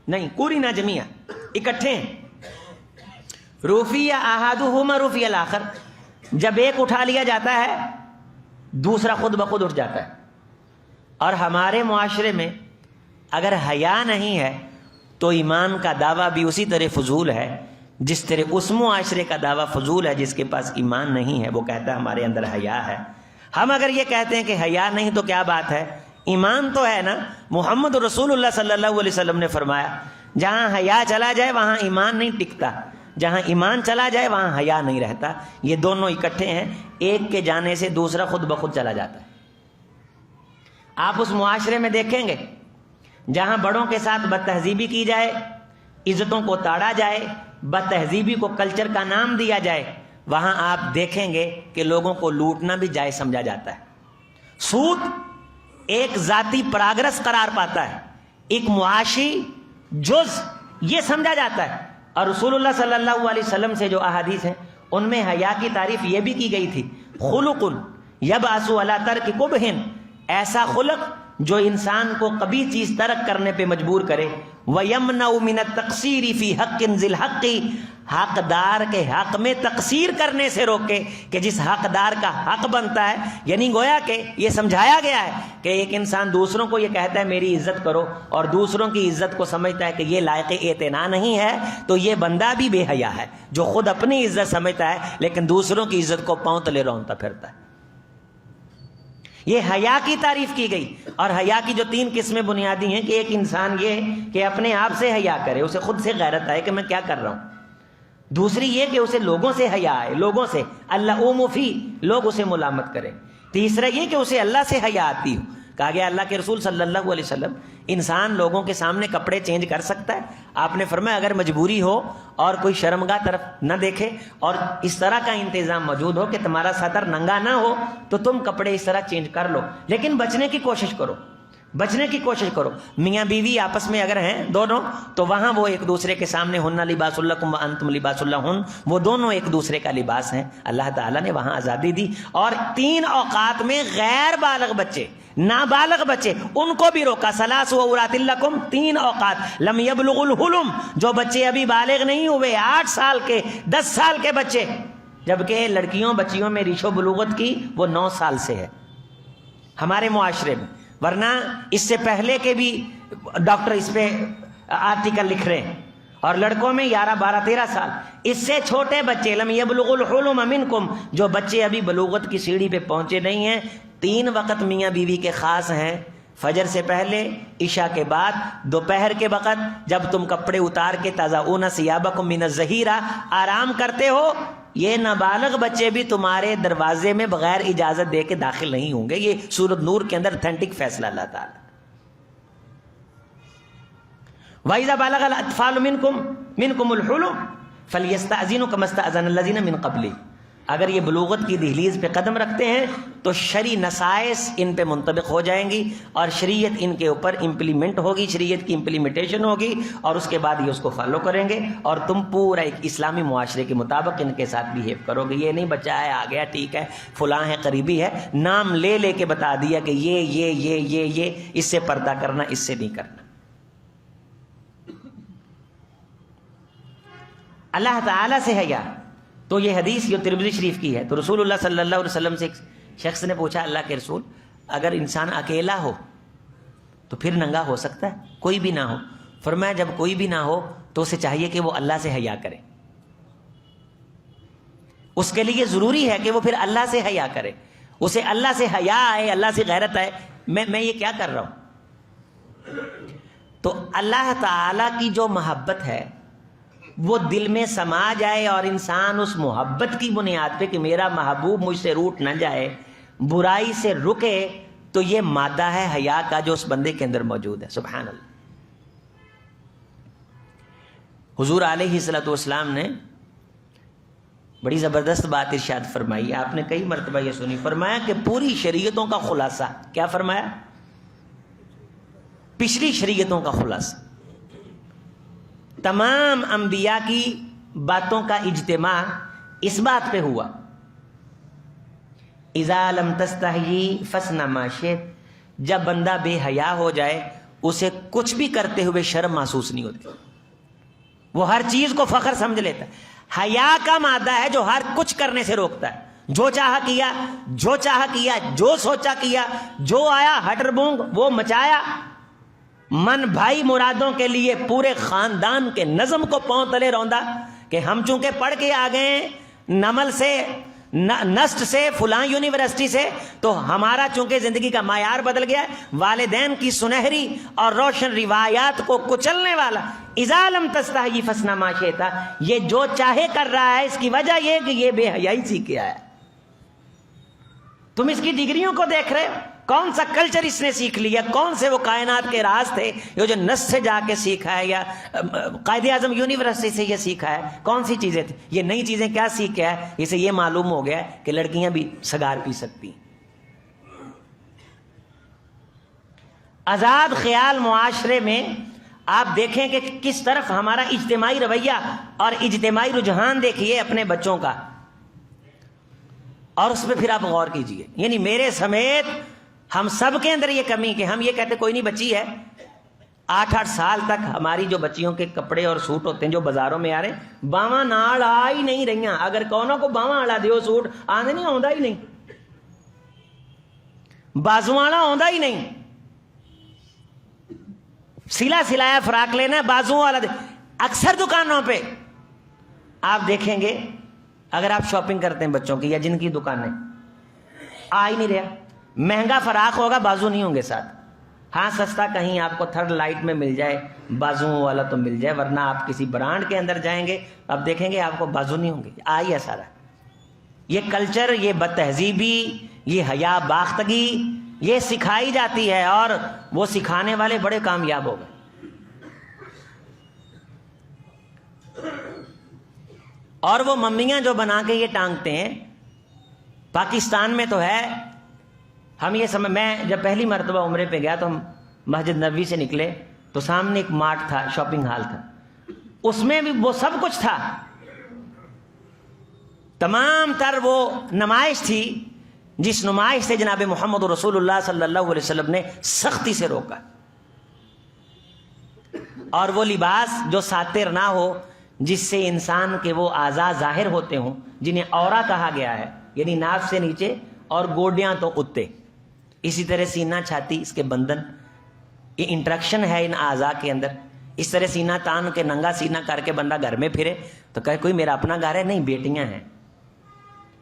نہیں. قورنا جمیعا اکٹھے ہیں. رفی احدہما رفی الآخر, جب ایک اٹھا لیا جاتا ہے دوسرا خود بخود اٹھ جاتا ہے. اور ہمارے معاشرے میں اگر حیا نہیں ہے تو ایمان کا دعویٰ بھی اسی طرح فضول ہے جس طرح اس معاشرے کا دعویٰ فضول ہے جس کے پاس ایمان نہیں ہے, وہ کہتا ہے ہمارے اندر حیا ہے. ہم اگر یہ کہتے ہیں کہ حیا نہیں تو کیا بات ہے, ایمان تو ہے نا. محمد رسول اللہ صلی اللہ علیہ وسلم نے فرمایا جہاں حیا چلا جائے وہاں ایمان نہیں ٹکتا, جہاں ایمان چلا جائے وہاں حیا نہیں رہتا. یہ دونوں اکٹھے ہیں, ایک کے جانے سے دوسرا خود بخود چلا جاتا ہے. آپ اس معاشرے میں دیکھیں گے جہاں بڑوں کے ساتھ بد تہذیبی کی جائے, عزتوں کو تاڑا جائے, بد تہذیبی کو کلچر کا نام دیا جائے, وہاں آپ دیکھیں گے کہ لوگوں کو لوٹنا بھی جائز سمجھا جاتا ہے. سود ایک ذاتی پراگرس قرار پاتا ہے, ایک معاشی جز یہ سمجھا جاتا ہے. اور رسول اللہ صلی اللہ علیہ وسلم سے جو احادیث ہیں ان میں حیا کی تعریف یہ بھی کی گئی تھی, خلق یبعث علی ترک قبح, ایسا خلق جو انسان کو کبھی چیز ترک کرنے پہ مجبور کرے. وَيَمْنَعُ مِنَ التَّقْصِيرِ فِي حَقٍّ ذِي الْحَقِّ, حقدار کے حق میں تقصیر کرنے سے روکے کہ جس حقدار کا حق بنتا ہے. یعنی گویا کہ یہ سمجھایا گیا ہے کہ ایک انسان دوسروں کو یہ کہتا ہے میری عزت کرو اور دوسروں کی عزت کو سمجھتا ہے کہ یہ لائق اعتنا نہیں ہے, تو یہ بندہ بھی بے حیا ہے جو خود اپنی عزت سمجھتا ہے لیکن دوسروں کی عزت کو پاؤں تلے رونتا پھرتا ہے. یہ حیا کی تعریف کی گئی. اور حیا کی جو 3 قسمیں بنیادی ہیں کہ ایک انسان یہ کہ اپنے آپ سے حیا کرے, اسے خود سے غیرت آئے کہ میں کیا کر رہا ہوں. دوسری یہ کہ اسے لوگوں سے حیا آئے, لوگوں سے اللہ فی, لوگ اسے ملامت کریں. تیسرا یہ کہ اسے اللہ سے حیا آتی ہو, کہا گیا اللہ کے رسول صلی اللہ علیہ وسلم انسان لوگوں کے سامنے کپڑے چینج کر سکتا ہے؟ آپ نے فرمایا اگر مجبوری ہو اور کوئی شرمگاہ طرف نہ دیکھے اور اس طرح کا انتظام موجود ہو کہ تمہارا سطر ننگا نہ ہو تو تم کپڑے اس طرح چینج کر لو، لیکن بچنے کی کوشش کرو، بچنے کی کوشش کرو۔ میاں بیوی آپس میں اگر ہیں دونوں تو وہاں وہ ایک دوسرے کے سامنے ہن لباس لکم وانتم لباس لہن، وہ دونوں ایک دوسرے کا لباس ہیں۔ اللہ تعالیٰ نے وہاں آزادی دی، اور 3 اوقات میں غیر بالغ بچے، نابالغ بچے، ان کو بھی روکا۔ ثلاث عورات لکم، 3 اوقات لم یبلغ الحلم، جو بچے ابھی بالغ نہیں ہوئے، 8 سال کے 10 سال کے بچے، جبکہ لڑکیوں بچیوں میں ریش و بلوغت کی وہ 9 سال سے ہے ہمارے معاشرے میں، ورنہ اس سے پہلے کے بھی ڈاکٹر اس پہ آرٹیکل لکھ رہے ہیں، اور لڑکوں میں 11 12 13 سال۔ اس سے چھوٹے بچے لم یبلغ الحلم منکم، جو بچے ابھی بلوغت کی سیڑھی پہ پہنچے نہیں ہیں، 3 وقت میاں بیوی کے خاص ہیں، فجر سے پہلے، عشاء کے بعد، دوپہر کے وقت جب تم کپڑے اتار کے تضعون ثیابکم من الظہیرہ آرام کرتے ہو، یہ نابالغ بچے بھی تمہارے دروازے میں بغیر اجازت دے کے داخل نہیں ہوں گے۔ یہ سورۃ نور کے اندر اتھینٹک فیصلہ اللہ تعالیٰ۔ وَإِذَا بَلَغَ الْأَطْفَالُ مِنْكُمُ الْحُلُمَ فَلْيَسْتَأْذِنُوا كَمَا اسْتَأْذَنَ الَّذِينَ مِنْ قَبْلِهِمْ، اگر یہ بلوغت کی دہلیز پہ قدم رکھتے ہیں تو شرعی نصائص ان پہ منطبق ہو جائیں گی، اور شریعت ان کے اوپر امپلیمنٹ ہوگی، شریعت کی امپلیمنٹیشن ہوگی، اور اس کے بعد یہ اس کو فالو کریں گے، اور تم پورا ایک اسلامی معاشرے کے مطابق ان کے ساتھ بیہیو کرو گے۔ یہ نہیں بچہ ہے آ گیا ٹھیک ہے فلاں ہے قریبی ہے، نام لے لے کے بتا دیا کہ یہ اس سے پردہ کرنا، اس سے نہیں کرنا۔ اللہ تعالیٰ سے حیا، تو یہ حدیث جو ترمذی شریف کی ہے، تو رسول اللہ صلی اللہ علیہ وسلم سے ایک شخص نے پوچھا اللہ کے رسول اگر انسان اکیلا ہو تو پھر ننگا ہو سکتا ہے؟ کوئی بھی نہ ہو؟ فرمایا جب کوئی بھی نہ ہو تو اسے چاہیے کہ وہ اللہ سے حیا کرے، اس کے لیے ضروری ہے کہ وہ پھر اللہ سے حیا کرے، اسے اللہ سے حیا آئے، اللہ سے غیرت آئے، میں یہ کیا کر رہا ہوں۔ تو اللہ تعالیٰ کی جو محبت ہے وہ دل میں سما جائے، اور انسان اس محبت کی بنیاد پہ کہ میرا محبوب مجھ سے روٹ نہ جائے، برائی سے رکے، تو یہ مادہ ہے حیا کا جو اس بندے کے اندر موجود ہے۔ سبحان اللہ۔ حضور علیہ الصلوۃ والسلام نے بڑی زبردست بات ارشاد فرمائی، آپ نے کئی مرتبہ یہ سنی، فرمایا کہ پوری شریعتوں کا خلاصہ، کیا فرمایا؟ پچھلی شریعتوں کا خلاصہ، تمام انبیاء کی باتوں کا اجتماع اس بات پہ ہوا، اذا لم تستحیی فاصنع ما شئت، جب بندہ بے حیا ہو جائے اسے کچھ بھی کرتے ہوئے شرم محسوس نہیں ہوتی، وہ ہر چیز کو فخر سمجھ لیتا ہے۔ حیا کا مادہ ہے جو ہر کچھ کرنے سے روکتا ہے، جو چاہا کیا، جو چاہا کیا، جو سوچا کیا، جو آیا ہٹر بونگ وہ مچایا، من بھائی مرادوں کے لیے پورے خاندان کے نظم کو پاؤں تلے روندا کہ ہم چونکہ پڑھ کے آ گئے ہیں نمل سے، نسٹ سے، فلاں یونیورسٹی سے، تو ہمارا چونکہ زندگی کا معیار بدل گیا ہے، والدین کی سنہری اور روشن روایات کو کچلنے والا اذا لم تستحی فاصنع ما شئت، یہ جو چاہے کر رہا ہے، اس کی وجہ یہ کہ یہ بے حیائی سیکھ کے آیا ہے۔ تم اس کی ڈگریوں کو دیکھ رہے ہو، کون سا کلچر اس نے سیکھ لیا، کون سے وہ کائنات کے راز تھے جو نس سے جا کے سیکھا ہے، یا قائد اعظم یونیورسٹی سے یہ سیکھا ہے، کون سی چیزیں تھیں، یہ نئی چیزیں کیا سیکھ کے ہے؟ اسے یہ معلوم ہو گیا کہ لڑکیاں بھی سگار پی سکتی ہیں۔ آزاد خیال معاشرے میں آپ دیکھیں کہ کس طرف ہمارا اجتماعی رویہ اور اجتماعی رجحان دیکھیے اپنے بچوں کا، اور اس پہ پھر آپ غور کیجئے۔ یعنی میرے سمیت ہم سب کے اندر یہ کمی کہ ہم یہ کہتے کوئی نہیں بچی ہے، 8 سال تک ہماری جو بچیوں کے کپڑے اور سوٹ ہوتے ہیں جو بازاروں میں آ رہے ہیں، باواں نال آ ہی نہیں رہیاں، اگر کونوں کو باواں والا دیو سوٹ آندے نہیں آندا ہی نہیں، بازو والا آندا ہی نہیں، سلا سلایا فراق لینا ہے بازو والا اکثر دکانوں پہ آپ دیکھیں گے، اگر آپ شاپنگ کرتے ہیں بچوں کی یا جن کی دکانیں، آ ہی نہیں رہا، مہنگا فراق ہوگا بازو نہیں ہوں گے ساتھ، ہاں سستا کہیں آپ کو تھرڈ لائٹ میں مل جائے بازو والا تو مل جائے، ورنہ آپ کسی برانڈ کے اندر جائیں گے اب دیکھیں گے آپ کو بازو نہیں ہوں گے، آئی ہے سارا۔ یہ کلچر، یہ بد تہذیبی، یہ حیا باختگی، یہ سکھائی جاتی ہے اور وہ سکھانے والے بڑے کامیاب ہو گئے. اور وہ ممیاں جو بنا کے یہ ٹانگتے ہیں پاکستان میں تو ہے. ہم یہ میں جب پہلی مرتبہ عمرے پہ گیا تو ہم مسجد نبوی سے نکلے تو سامنے ایک مارٹ تھا، شاپنگ ہال تھا، اس میں بھی وہ سب کچھ تھا. تمام تر وہ نمائش تھی جس نمائش سے جناب محمد رسول اللہ صلی اللہ علیہ وسلم نے سختی سے روکا. اور وہ لباس جو ساتر نہ ہو، جس سے انسان کے وہ اعضاء ظاہر ہوتے ہوں، جنہیں عورہ کہا گیا ہے، یعنی ناف سے نیچے اور گوڈیاں تو اتتے، اسی طرح سینہ چھاتی، اس کے بندن، یہ انٹریکشن ہے ان اعضاء کے اندر. اس طرح سینہ تان کے ننگا سینہ کر کے بندہ گھر میں پھرے تو کہے کوئی میرا اپنا گھر ہے؟ نہیں، بیٹیاں ہیں.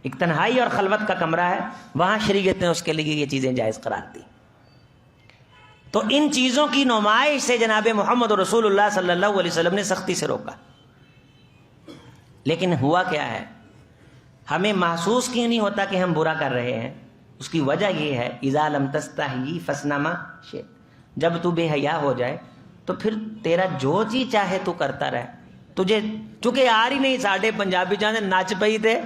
ایک تنہائی اور خلوت کا کمرہ ہے، وہاں شریعت نے اس کے لیے یہ چیزیں جائز قرار دی. تو ان چیزوں کی نمائش سے جناب محمد رسول اللہ صلی اللہ علیہ وسلم نے سختی سے روکا. لیکن ہوا کیا ہے، ہمیں محسوس کیوں نہیں ہوتا کہ ہم برا کر رہے ہیں؟ اس کی وجہ یہ ہے اذا لم تستحی فاصنع ما شئت، جب تو بے حیا ہو جائے تو پھر تیرا جو جی چاہے تو کرتا رہے. تجھے چونکہ آ ہی نہیں، ساڈے پنجابی چاہتے نچ پئی تے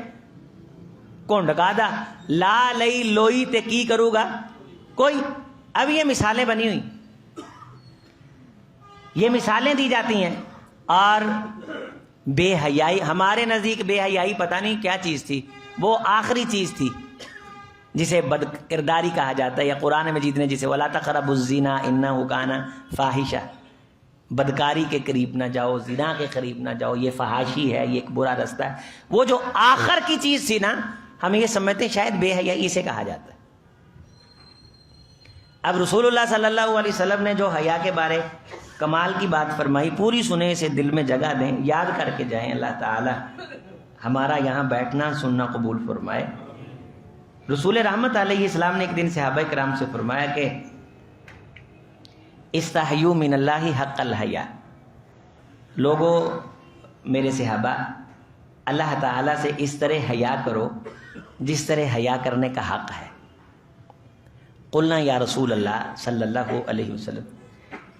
کونڈ کا دا لا لئی لوئی تے کی کروں گا کوئی. اب یہ مثالیں بنی ہوئی، یہ مثالیں دی جاتی ہیں. اور بے حیائی، ہمارے نزدیک بے حیائی پتہ نہیں کیا چیز تھی، وہ آخری چیز تھی جسے بد کرداری کہا جاتا ہے. یا قرآن مجید نے جسے وَلَا تَقْرَبُوا الزِّنَا إِنَّهُ كَانَ فَاحِشًا، بدکاری کے قریب نہ جاؤ، زنا کے قریب نہ جاؤ، یہ فحاشی ہے، یہ ایک برا رستہ ہے. وہ جو آخر کی چیز تھی نا، ہم یہ سمجھتے ہیں شاید بے حیائی اسے کہا جاتا ہے. اب رسول اللہ صلی اللہ علیہ وسلم نے جو حیا کے بارے کمال کی بات فرمائی، پوری سنیں، اسے دل میں جگہ دیں، یاد کر کے جائیں. اللہ تعالی ہمارا یہاں بیٹھنا سننا قبول فرمائے. رسول رحمت علیہ السلام نے ایک دن صحابہ کرام سے فرمایا کہ استحیوا من اللہ حق الحیا، لوگو میرے صحابہ، اللہ تعالیٰ سے اس طرح حیا کرو جس طرح حیا کرنے کا حق ہے. قلنا یا رسول اللہ صلی اللہ علیہ وسلم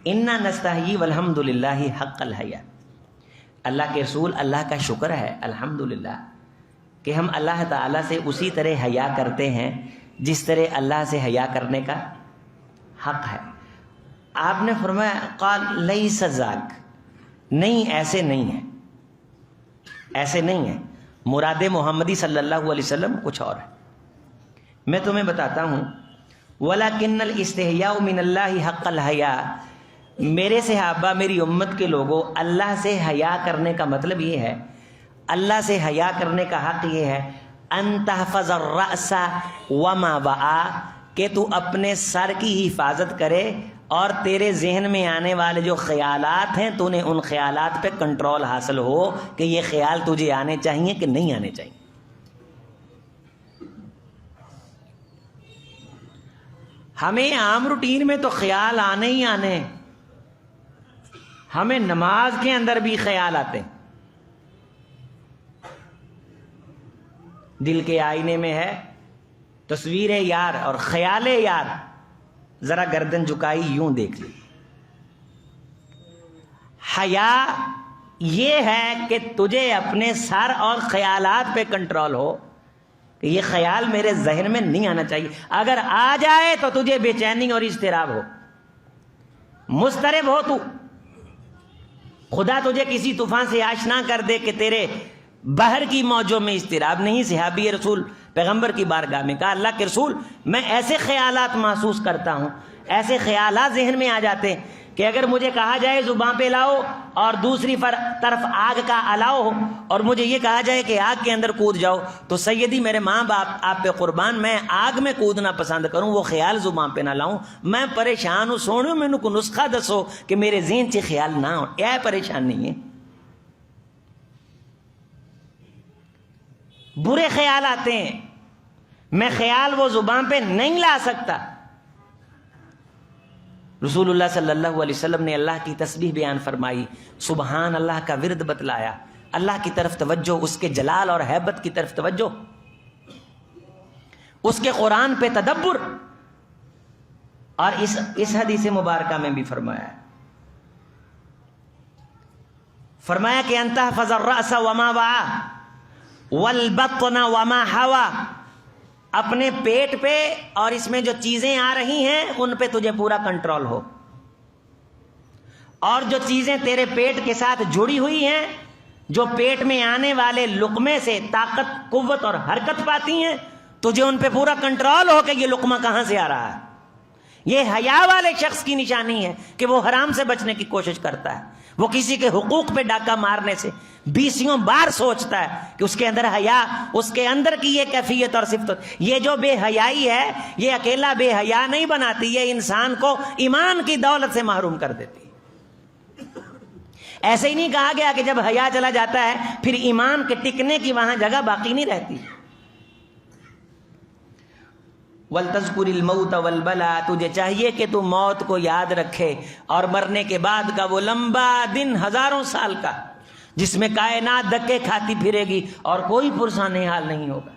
انا نستحیی والحمد للہ حق الحیا. اللہ کے رسول، اللہ کا شکر ہے الحمدللہ کہ ہم اللہ تعالیٰ سے اسی طرح حیا کرتے ہیں جس طرح اللہ سے حیا کرنے کا حق ہے. آپ نے فرمایا قال لیس ذاک، نہیں ایسے نہیں ہے، ایسے نہیں ہے. مراد محمدی صلی اللہ علیہ وسلم کچھ اور ہے. میں تمہیں بتاتا ہوں وَلَكِنَّ الْإِسْتِحْيَاءُ مِنَ اللَّهِ حَقَّ الْحَيَاءِ، میرے صحابہ، میری امت کے لوگوں، اللہ سے حیا کرنے کا مطلب یہ ہے، اللہ سے حیا کرنے کا حق یہ ہے ان تحفظ الرأس وما وعا، کہ تو اپنے سر کی حفاظت کرے اور تیرے ذہن میں آنے والے جو خیالات ہیں تو انہیں ان خیالات پہ کنٹرول حاصل ہو کہ یہ خیال تجھے آنے چاہیے کہ نہیں آنے چاہیے. ہمیں عام روٹین میں تو خیال آنے ہی آنے، ہمیں نماز کے اندر بھی خیال آتے ہیں. دل کے آئینے میں ہے تصویر یار اور خیال یار، ذرا گردن جھکائی یوں دیکھ لی. حیا یہ ہے کہ تجھے اپنے سر اور خیالات پہ کنٹرول ہو کہ یہ خیال میرے ذہن میں نہیں آنا چاہیے. اگر آ جائے تو تجھے بے چینی اور اضطراب ہو، مضطرب ہو تو. خدا تجھے کسی طوفان سے آشنا کر دے کہ تیرے بحر کی موجوں میں اضطراب نہیں. صحابی رسول پیغمبر کی بارگاہ میں کہا اللہ کے رسول، میں ایسے خیالات محسوس کرتا ہوں، ایسے خیالات ذہن میں آ جاتے ہیں کہ اگر مجھے کہا جائے زبان پہ لاؤ اور دوسری طرف آگ کا الاؤ ہو اور مجھے یہ کہا جائے کہ آگ کے اندر کود جاؤ، تو سیدی میرے ماں باپ آپ پہ قربان، میں آگ میں کودنا پسند کروں، وہ خیال زبان پہ نہ لاؤں. میں پریشان ہوں، سونے میں کو نسخہ دسو کہ میرے ذہن سے خیال نہ ہو. اے پریشان نہیں ہے، برے خیال آتے ہیں، میں خیال وہ زبان پہ نہیں لا سکتا. رسول اللہ صلی اللہ علیہ وسلم نے اللہ کی تسبیح بیان فرمائی، سبحان اللہ کا ورد بتلایا، اللہ کی طرف توجہ، اس کے جلال اور ہیبت کی طرف توجہ، اس کے قرآن پہ تدبر. اور اس حدیث مبارکہ میں بھی فرمایا کہ ان تحفظ الرأس وما وعى والبطن وما حوى، اپنے پیٹ پہ اور اس میں جو چیزیں آ رہی ہیں ان پہ تجھے پورا کنٹرول ہو، اور جو چیزیں تیرے پیٹ کے ساتھ جڑی ہوئی ہیں، جو پیٹ میں آنے والے لقمے سے طاقت، قوت اور حرکت پاتی ہیں، تجھے ان پہ پورا کنٹرول ہو کہ یہ لقمہ کہاں سے آ رہا ہے۔ یہ حیا والے شخص کی نشانی ہے کہ وہ حرام سے بچنے کی کوشش کرتا ہے، وہ کسی کے حقوق پہ ڈاکہ مارنے سے 20 بار سوچتا ہے کہ اس کے اندر حیا، اس کے اندر کی یہ کیفیت اور صفت۔ یہ جو بے حیائی ہے یہ اکیلا بے حیا نہیں بناتی، یہ انسان کو ایمان کی دولت سے محروم کر دیتی۔ ایسے ہی نہیں کہا گیا کہ جب حیا چلا جاتا ہے پھر ایمان کے ٹکنے کی وہاں جگہ باقی نہیں رہتی۔ وَلْتَذْكُرِ الْمَوْتَ وَالْبَلَا، تجھے چاہیے کہ تو موت کو یاد رکھے اور مرنے کے بعد کا وہ لمبا دن، ہزاروں سال کا، جس میں کائنات دھکے کھاتی پھرے گی اور کوئی پرسان حال نہیں ہوگا۔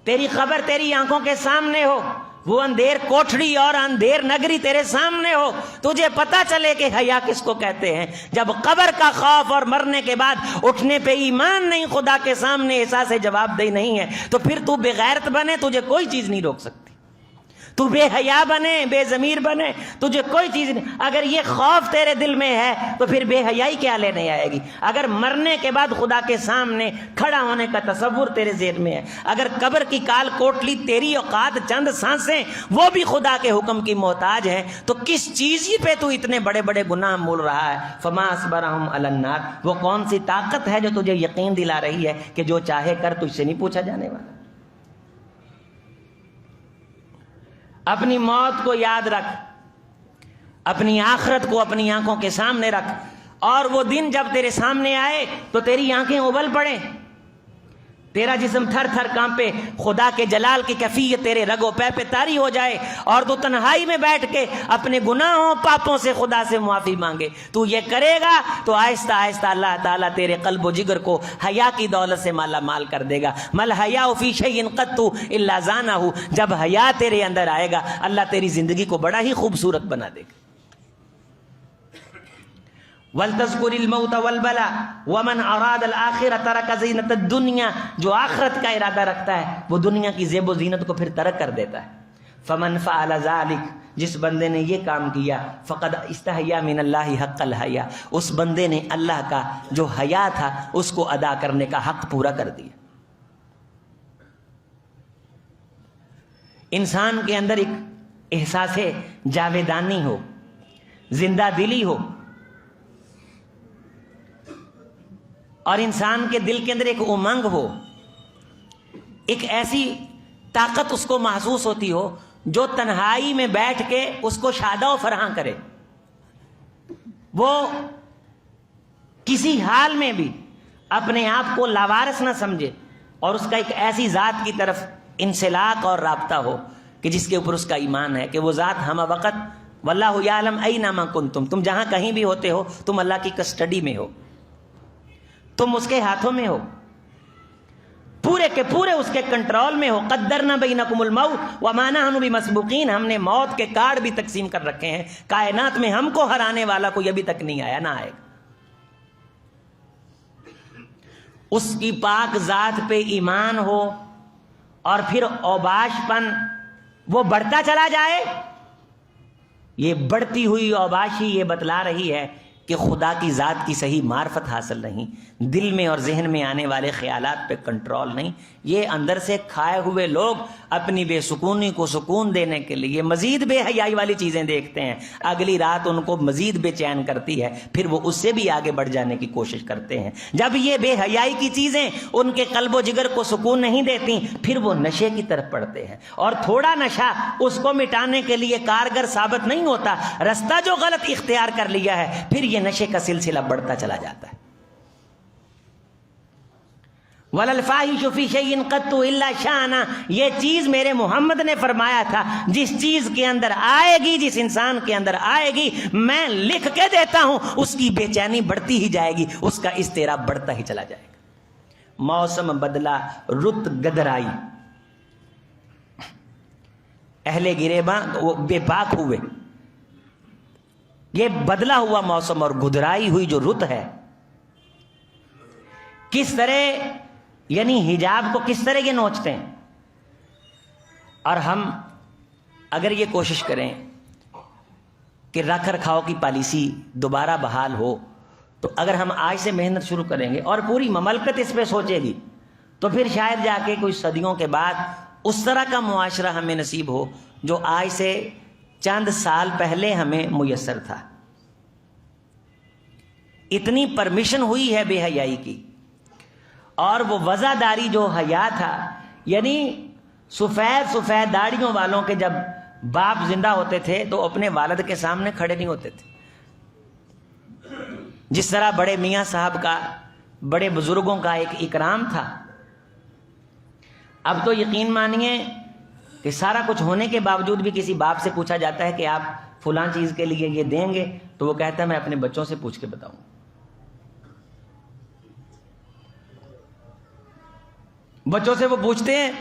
تیری خبر تیری آنکھوں کے سامنے ہو، وہ اندھیر کوٹھڑی اور اندھیر نگری تیرے سامنے ہو، تجھے پتا چلے کہ حیا کس کو کہتے ہیں۔ جب قبر کا خوف اور مرنے کے بعد اٹھنے پہ ایمان نہیں، خدا کے سامنے احساس جواب دہی نہیں ہے، تو پھر تو بے غیرت بنے، تجھے کوئی چیز نہیں روک سکتی۔ تو بے حیا بنے، بے ضمیر بنے، تجھے کوئی چیز نہیں۔ اگر یہ خوف تیرے دل میں ہے تو پھر بے حیائی کیا لینے آئے گی؟ اگر مرنے کے بعد خدا کے سامنے کھڑا ہونے کا تصور تیرے ذہن میں ہے، اگر قبر کی کال کوٹلی تیری اوقات چند سانسیں وہ بھی خدا کے حکم کی محتاج ہیں، تو کس چیز پہ تو اتنے بڑے بڑے گناہ مول رہا ہے؟ فما اصبرہم علی النار، وہ کون سی طاقت ہے جو تجھے یقین دلا رہی ہے کہ جو چاہے کر، تجھ سے نہیں پوچھا جانے والا۔ اپنی موت کو یاد رکھ، اپنی آخرت کو اپنی آنکھوں کے سامنے رکھ، اور وہ دن جب تیرے سامنے آئے تو تیری آنکھیں ابل پڑیں، تیرا جسم تھر تھر کانپے، خدا کے جلال کی کیفیت تیرے رگ و پے پہ طاری ہو جائے، اور تو تنہائی میں بیٹھ کے اپنے گناہوں پاپوں سے خدا سے معافی مانگے۔ تو یہ کرے گا تو آہستہ آہستہ اللہ تعالیٰ تیرے قلب و جگر کو حیا کی دولت سے مالا مال کر دے گا۔ مل حیا فی شیء قط الا زانہ، جب حیا تیرے اندر آئے گا اللہ تیری زندگی کو بڑا ہی خوبصورت بنا دے گا۔ وَلْتَذْكُرِ الْمَوْتَ وَالْبَلَا وَمَنْ أَرَادَ الْآخِرَةَ تَرَكَ زِينَةَ الدُّنْيَا، جو آخرت کا ارادہ رکھتا ہے وہ دنیا کی زیب و زینت کو پھر ترک کر دیتا ہے۔ فَمَنْ فَعَلَ ذَلِكَ، جس بندے نے یہ کام کیا، فَقَدْ اسْتَحْيَا مِنَ اللَّهِ حَقَّ الْحَيَا، اس بندے نے اللہ کا جو حیا تھا اس کو ادا کرنے کا حق پورا کر دیا۔ انسان کے اندر ایک احساس جاویدانی ہو، زندہ دلی ہو، اور انسان کے دل کے اندر ایک امنگ ہو، ایک ایسی طاقت اس کو محسوس ہوتی ہو جو تنہائی میں بیٹھ کے اس کو شادہ و فرحاں کرے، وہ کسی حال میں بھی اپنے آپ کو لاوارث نہ سمجھے، اور اس کا ایک ایسی ذات کی طرف انسلاق اور رابطہ ہو کہ جس کے اوپر اس کا ایمان ہے کہ وہ ذات ہمہ وقت واللہ یعلم اینما کنتم، تم جہاں کہیں بھی ہوتے ہو تم اللہ کی کسٹڈی میں ہو، تم اس کے ہاتھوں میں ہو، پورے کے پورے اس کے کنٹرول میں ہو۔ قدرنا بینکم الموت وما نحن بمسبوقین، ہم نے موت کے کارڈ بھی تقسیم کر رکھے ہیں، کائنات میں ہم کو ہرانے والا کوئی ابھی تک نہیں آیا، نہ آئے گا۔ اس کی پاک ذات پہ ایمان ہو، اور پھر اوباش پن وہ بڑھتا چلا جائے۔ یہ بڑھتی ہوئی اوباشی یہ بتلا رہی ہے کہ خدا کی ذات کی صحیح معرفت حاصل نہیں، دل میں اور ذہن میں آنے والے خیالات پہ کنٹرول نہیں۔ یہ اندر سے کھائے ہوئے لوگ اپنی بے سکونی کو سکون دینے کے لیے مزید بے حیائی والی چیزیں دیکھتے ہیں، اگلی رات ان کو مزید بے چین کرتی ہے، پھر وہ اس سے بھی آگے بڑھ جانے کی کوشش کرتے ہیں۔ جب یہ بے حیائی کی چیزیں ان کے قلب و جگر کو سکون نہیں دیتی، پھر وہ نشے کی طرف پڑتے ہیں، اور تھوڑا نشہ اس کو مٹانے کے لیے کارگر ثابت نہیں ہوتا، رستہ جو غلط اختیار کر لیا ہے پھر یہ نشے کا سلسلہ بڑھتا چلا جاتا ہے۔ وَلَلْفَاحِشُ فِي شَيْءٍ قَطُّ إِلَّا شَأْنَ، یہ چیز میرے محمد نے فرمایا تھا، جس چیز کے اندر آئے گی، جس انسان کے اندر آئے گی، میں لکھ کے دیتا ہوں، اس کی بے چینی بڑھتی ہی جائے گی، اس کا اضطراب بڑھتا ہی چلا جائے گا۔ موسم بدلا، رت گدرائی، اہل گریباں وہ بے باک ہوئے. یہ بدلا ہوا موسم اور گدرائی ہوئی جو رت ہے، کس طرح یعنی حجاب کو کس طرح یہ نوچتے ہیں. اور ہم اگر یہ کوشش کریں کہ رکھ رکھاؤ کی پالیسی دوبارہ بحال ہو، تو اگر ہم آج سے محنت شروع کریں گے اور پوری مملکت اس پہ سوچے گی، تو پھر شاید جا کے کوئی صدیوں کے بعد اس طرح کا معاشرہ ہمیں نصیب ہو جو آج سے چند سال پہلے ہمیں میسر تھا. اتنی پرمیشن ہوئی ہے بے حیائی کی، اور وہ وزاداری جو حیا تھا، یعنی سفید سفید داڑھیوں والوں کے جب باپ زندہ ہوتے تھے تو اپنے والد کے سامنے کھڑے نہیں ہوتے تھے. جس طرح بڑے میاں صاحب کا، بڑے بزرگوں کا ایک اکرام تھا، اب تو یقین مانیے کہ سارا کچھ ہونے کے باوجود بھی کسی باپ سے پوچھا جاتا ہے کہ آپ فلاں چیز کے لیے یہ دیں گے، تو وہ کہتا ہے میں اپنے بچوں سے پوچھ کے بتاؤں. بچوں سے وہ پوچھتے ہیں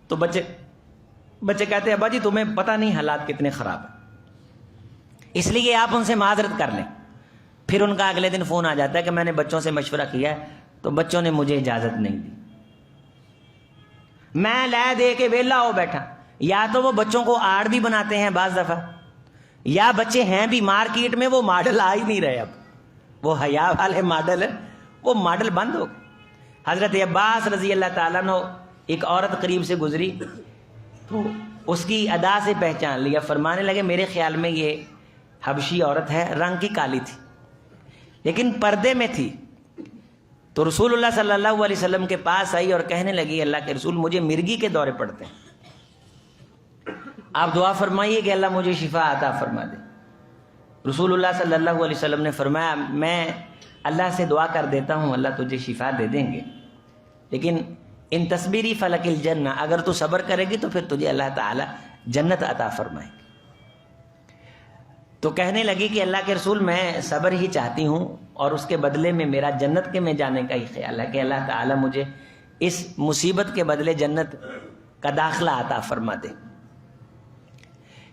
تو بچے کہتے ہیں ابا جی تمہیں پتہ نہیں حالات کتنے خراب ہیں، اس لیے آپ ان سے معذرت کر لیں. پھر ان کا اگلے دن فون آ جاتا ہے کہ میں نے بچوں سے مشورہ کیا ہے تو بچوں نے مجھے اجازت نہیں دی. میں لے دے کے ویلا ہو بیٹھا. یا تو وہ بچوں کو آڑ بھی بناتے ہیں بعض دفعہ، یا بچے ہیں بھی مارکیٹ میں وہ ماڈل آ ہی نہیں رہے. اب وہ حیا والے ماڈل، وہ ماڈل بند ہو گئے. حضرت عباس رضی اللہ تعالیٰ عنہ، ایک عورت قریب سے گزری تو اس کی ادا سے پہچان لیا. فرمانے لگے میرے خیال میں یہ حبشی عورت ہے، رنگ کی کالی تھی لیکن پردے میں تھی. تو رسول اللہ صلی اللہ علیہ وسلم کے پاس آئی اور کہنے لگی اللہ کے رسول مجھے مرگی کے دورے پڑتے ہیں، آپ دعا فرمائیے کہ اللہ مجھے شفا عطا فرما دے. رسول اللہ صلی اللہ علیہ وسلم نے فرمایا میں اللہ سے دعا کر دیتا ہوں اللہ تجھے شفا دے دیں گے، لیکن ان تصبیری فلک الجنہ، اگر تو صبر کرے گی تو پھر تجھے اللہ تعالی جنت عطا فرمائے گی. تو کہنے لگی کہ اللہ کے رسول میں صبر ہی چاہتی ہوں اور اس کے بدلے میں میرا جنت کے میں جانے کا ہی خیال ہے کہ اللہ تعالی مجھے اس مصیبت کے بدلے جنت کا داخلہ عطا فرما دے.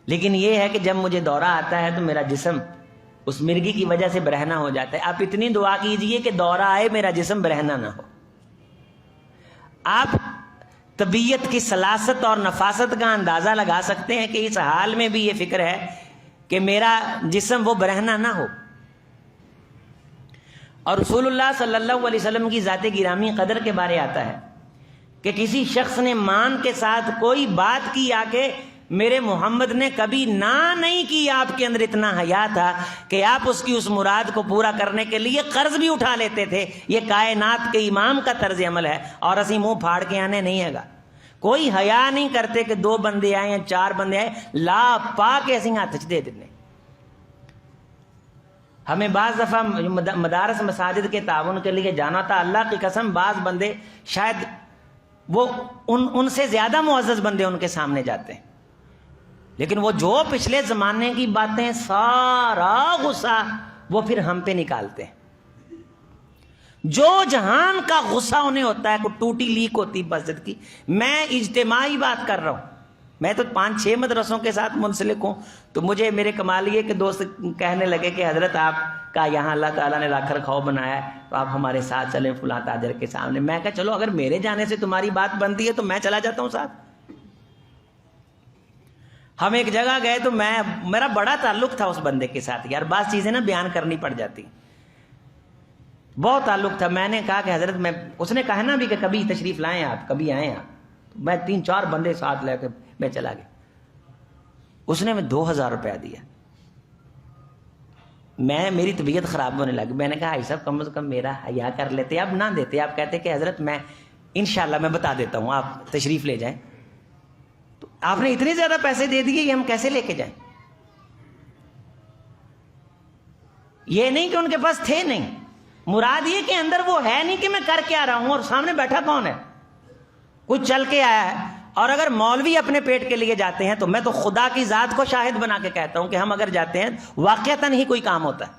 لیکن یہ ہے کہ جب مجھے دورہ آتا ہے تو میرا جسم اس مرگی کی وجہ سے برہنہ ہو جاتا ہے. آپ اتنی دعا کیجئے کہ دورہ آئے میرا جسم برہنہ نہ ہو. آپ طبیعت کی سلاست اور نفاست کا اندازہ لگا سکتے ہیں کہ اس حال میں بھی یہ فکر ہے کہ میرا جسم وہ برہنہ نہ ہو. اور رسول اللہ صلی اللہ علیہ وسلم کی ذات گرامی قدر کے بارے آتا ہے کہ کسی شخص نے مان کے ساتھ کوئی بات کی آ کے میرے محمد نے کبھی نہ نہیں کی. آپ کے اندر اتنا حیا تھا کہ آپ اس کی اس مراد کو پورا کرنے کے لیے قرض بھی اٹھا لیتے تھے. یہ کائنات کے امام کا طرز عمل ہے اور اسی منہ پھاڑ کے آنے نہیں ہے گا. کوئی حیا نہیں کرتے کہ 2 بندے آئے یا 4 بندے آئے لا پا کے ایسی ہاتھ دے دیتے. ہمیں بعض دفعہ مدارس مساجد کے تعاون کے لیے جانا تھا. اللہ کی قسم بعض بندے شاید وہ ان سے زیادہ معزز بندے ان کے سامنے جاتے ہیں، لیکن وہ جو پچھلے زمانے کی باتیں سارا غصہ وہ پھر ہم پہ نکالتے ہیں. جو جہان کا غصہ انہیں ہوتا ہے، کوئی ٹوٹی لیک ہوتی مسجد کی. میں اجتماعی بات کر رہا ہوں، میں تو 5-6 مدرسوں کے ساتھ منسلک ہوں. تو مجھے میرے کمال یہ کہ دوست کہنے لگے کہ حضرت آپ کا یہاں اللہ تعالیٰ نے رکھ رکھاؤ بنایا ہے تو آپ ہمارے ساتھ چلیں فلاں تاجر کے سامنے. میں کہا چلو اگر میرے جانے سے تمہاری بات بنتی ہے تو میں چلا جاتا ہوں ساتھ. ہم ایک جگہ گئے تو میرا بڑا تعلق تھا اس بندے کے ساتھ. یار بعض چیزیں نا بیان کرنی پڑ جاتی، بہت تعلق تھا. میں نے کہا کہ حضرت اس نے کہا نا بھی کہ کبھی تشریف لائیں آپ، کبھی آئیں آپ. میں 3-4 بندے ساتھ لے کے میں چلا گیا. اس نے 2000 روپیہ دیا. میری طبیعت خراب ہونے لگی. میں نے کہا صاحب کم از کم میرا حیا کر لیتے، آپ نہ دیتے. آپ کہتے کہ حضرت میں انشاءاللہ میں بتا دیتا ہوں، آپ تشریف لے جائیں. تو آپ نے اتنے زیادہ پیسے دے دیے کہ ہم کیسے لے کے جائیں؟ یہ نہیں کہ ان کے پاس تھے نہیں، مراد یہ کہ اندر وہ ہے نہیں کہ میں کر کے آ رہا ہوں اور سامنے بیٹھا کون ہے، کوئی چل کے آیا ہے. اور اگر مولوی اپنے پیٹ کے لیے جاتے ہیں تو میں تو خدا کی ذات کو شاہد بنا کے کہتا ہوں کہ ہم اگر جاتے ہیں واقعتاً ہی کوئی کام ہوتا ہے.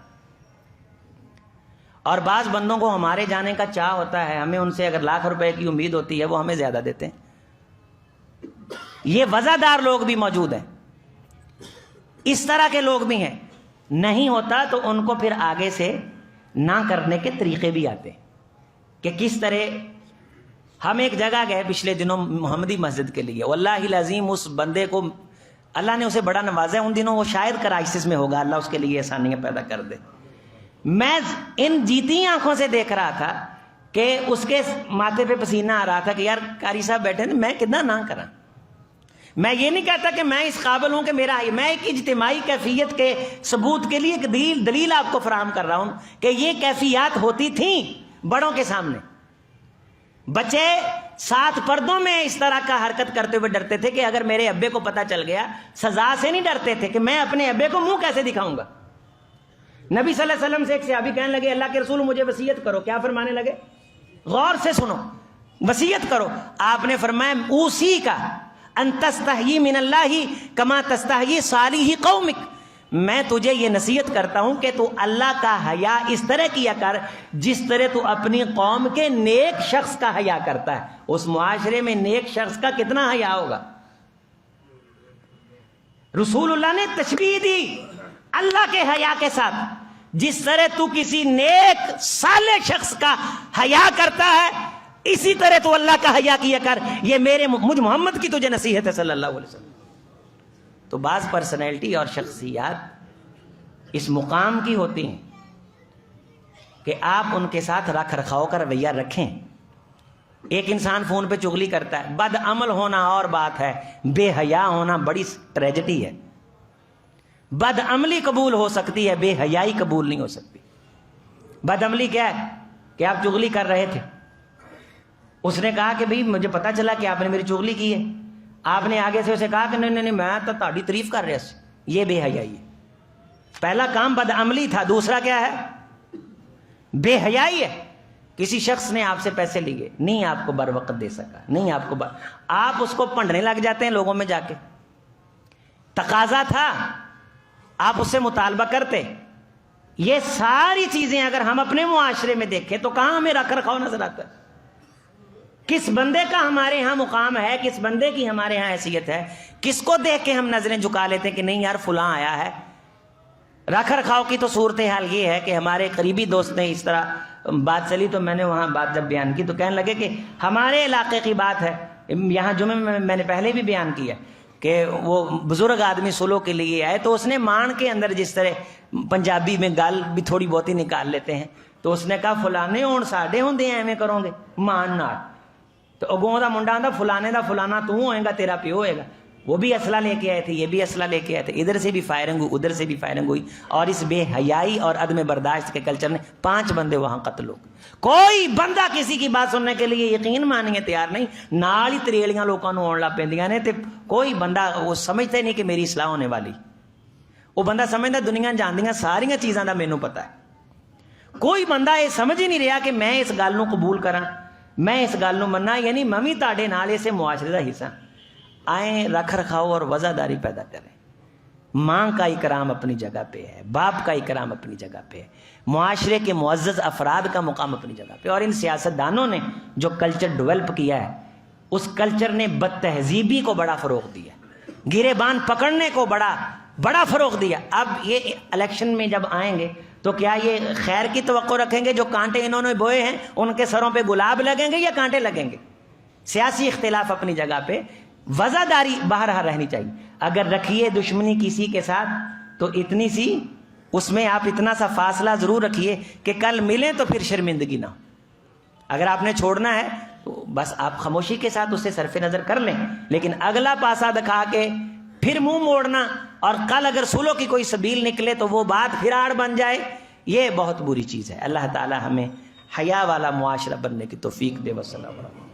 اور بعض بندوں کو ہمارے جانے کا چاہ ہوتا ہے، ہمیں ان سے اگر 1,00,000 روپے کی امید ہوتی ہے وہ ہمیں زیادہ دیتے ہیں. یہ وزادار لوگ بھی موجود ہیں، اس طرح کے لوگ بھی ہیں. نہیں ہوتا تو ان کو پھر آگے سے نہ کرنے کے طریقے بھی آتے ہیں کہ کس طرح. ہم ایک جگہ گئے پچھلے دنوں محمدی مسجد کے لیے، واللہ العظیم اس بندے کو اللہ نے اسے بڑا نوازا ہے. ان دنوں وہ شاید کرائسس میں ہوگا، اللہ اس کے لیے آسانیاں پیدا کر دے. میں ان جیتی آنکھوں سے دیکھ رہا تھا کہ اس کے ماتھے پہ پسینہ آ رہا تھا کہ یار قاری صاحب بیٹھے نا، میں کتنا نہ کرا. میں یہ نہیں کہتا کہ میں اس قابل ہوں کہ میرا، میں ایک اجتماعی کیفیت کے ثبوت کے لیے ایک دلیل آپ کو فراہم کر رہا ہوں کہ یہ کیفیات ہوتی تھیں بڑوں کے سامنے. بچے 7 پردوں میں اس طرح کا حرکت کرتے ہوئے ڈرتے تھے کہ اگر میرے ابے کو پتہ چل گیا، سزا سے نہیں ڈرتے تھے کہ میں اپنے ابے کو منہ کیسے دکھاؤں گا. نبی صلی اللہ علیہ وسلم سے ایک صحابی کہنے لگے اللہ کے رسول مجھے وصیت کرو. کیا فرمانے لگے؟ غور سے سنو، وصیت کرو. آپ نے فرمایا اوصی کا ان تستحیی من اللہ کما تستحیی صالح قومک، میں تجھے یہ نصیحت کرتا ہوں کہ تو اللہ کا حیا اس طرح کیا کر جس طرح تو اپنی قوم کے نیک شخص کا حیا کرتا ہے. اس معاشرے میں نیک شخص کا کتنا حیا ہوگا؟ رسول اللہ نے تشبیہ دی اللہ کے حیا کے ساتھ. جس طرح تو کسی نیک صالح شخص کا حیا کرتا ہے اسی طرح تو اللہ کا حیا کیا کر. یہ مجھ محمد کی تجھے نصیحت ہے صلی اللہ علیہ وسلم. تو بعض پرسنالٹی اور شخصیات اس مقام کی ہوتی ہیں کہ آپ ان کے ساتھ رکھ رکھاؤ کا رویہ رکھیں. ایک انسان فون پہ چغلی کرتا ہے، بد عمل ہونا اور بات ہے، بے حیا ہونا بڑی ٹریجڈی ہے. بد عملی قبول ہو سکتی ہے، بے حیائی قبول نہیں ہو سکتی. بد عملی کیا ہے کہ آپ چغلی کر رہے تھے، اس نے کہا کہ بھئی مجھے پتا چلا کہ آپ نے میری چغلی کی ہے. آپ نے آگے سے اسے کہا کہ نہیں میں تو تہاڈی تعریف کر رہا سی. یہ بے حیائی ہے. پہلا کام بد عملی تھا، دوسرا کیا ہے؟ بے حیائی ہے. کسی شخص نے آپ سے پیسے لیے، نہیں آپ کو بر وقت دے سکا، نہیں آپ کو آپ اس کو پنڈنے لگ جاتے ہیں لوگوں میں جا کے. تقاضا تھا، آپ اس سے مطالبہ کرتے. یہ ساری چیزیں اگر ہم اپنے معاشرے میں دیکھیں تو کہاں ہمیں رکھ رکھاؤ نظر آتا ہے؟ کس بندے کا ہمارے ہاں مقام ہے، کس بندے کی ہمارے ہاں حیثیت ہے، کس کو دیکھ کے ہم نظریں جھکا لیتے ہیں کہ نہیں یار فلاں آیا ہے. رکھ رکھاؤ کی تو صورتحال یہ ہے کہ ہمارے قریبی دوست نے اس طرح بات چلی تو میں نے وہاں بات جب بیان کی تو کہنے لگے کہ ہمارے علاقے کی بات ہے. یہاں جمعے میں نے پہلے بھی بیان کیا کہ وہ بزرگ آدمی سلو کے لیے آئے تو اس نے مان کے اندر جس طرح پنجابی میں گال بھی تھوڑی بہت ہی نکال لیتے ہیں تو اس نے کہا فلانے ہون ساڈے ہوندے ایویں کرو گے مان نال. تو اگوں دا منڈا آندا فلانے دا فلانا تو ہوئے گا، تیرا پیو ہوئے گا. وہ بھی اسلحہ لے کے آئے تھے، یہ بھی اسلحہ لے کے آئے تھے، ادھر سے بھی فائرنگ ہوئی ادھر سے بھی فائرنگ ہوئی. اور اس بے حیائی اور عدم برداشت کے کلچر نے 5 بندے وہاں قتل ہو گئے. کوئی بندہ کسی کی بات سننے کے لیے یقین ماننے تیار نہیں. نال ہی تریلیاں لوگوں کو آن لگ پیندیاں نے تے کوئی بندہ وہ سمجھتا نہیں کہ میری اصلاح ہونے والی. وہ بندہ سمجھتا دنیا جاندیاں ساریاں چیزاں دا مینوں پتہ ہے. کوئی بندہ یہ سمجھ ہی نہیں رہا کہ میں اس گل نو قبول کراں، میں اس گل نو منا، یعنی میں بھی تہاڈے نال اسے معاشرے دا حصہ. آئیں رکھ رکھاؤ اور وزاداری پیدا کریں. ماں کا اکرام اپنی جگہ پہ ہے، باپ کا اکرام اپنی جگہ پہ ہے، معاشرے کے معزز افراد کا مقام اپنی جگہ پہ. اور ان سیاستدانوں نے جو کلچر ڈیولپ کیا ہے اس کلچر نے بد تہذیبی کو بڑا فروغ دیا، گریبان پکڑنے کو بڑا فروغ دیا. اب یہ الیکشن میں جب آئیں گے تو کیا یہ خیر کی توقع رکھیں گے؟ جو کانٹے انہوں نے بوئے ہیں ان کے سروں پہ گلاب لگیں گے یا کانٹے لگیں گے؟ سیاسی اختلاف اپنی جگہ پہ، وزاداری باہر رہنی چاہیے. اگر رکھیے دشمنی کسی کے ساتھ تو اتنی سی اس میں آپ اتنا سا فاصلہ ضرور رکھیے کہ کل ملیں تو پھر شرمندگی نہ ہو. اگر آپ نے چھوڑنا ہے تو بس آپ خاموشی کے ساتھ اسے صرف نظر کر لیں، لیکن اگلا پاسا دکھا کے پھر منہ موڑنا اور کل اگر سلو کی کوئی سبیل نکلے تو وہ بات پھر آڑ بن جائے، یہ بہت بری چیز ہے. اللہ تعالی ہمیں حیا والا معاشرہ بننے کی توفیق دے. والسلام علیکم.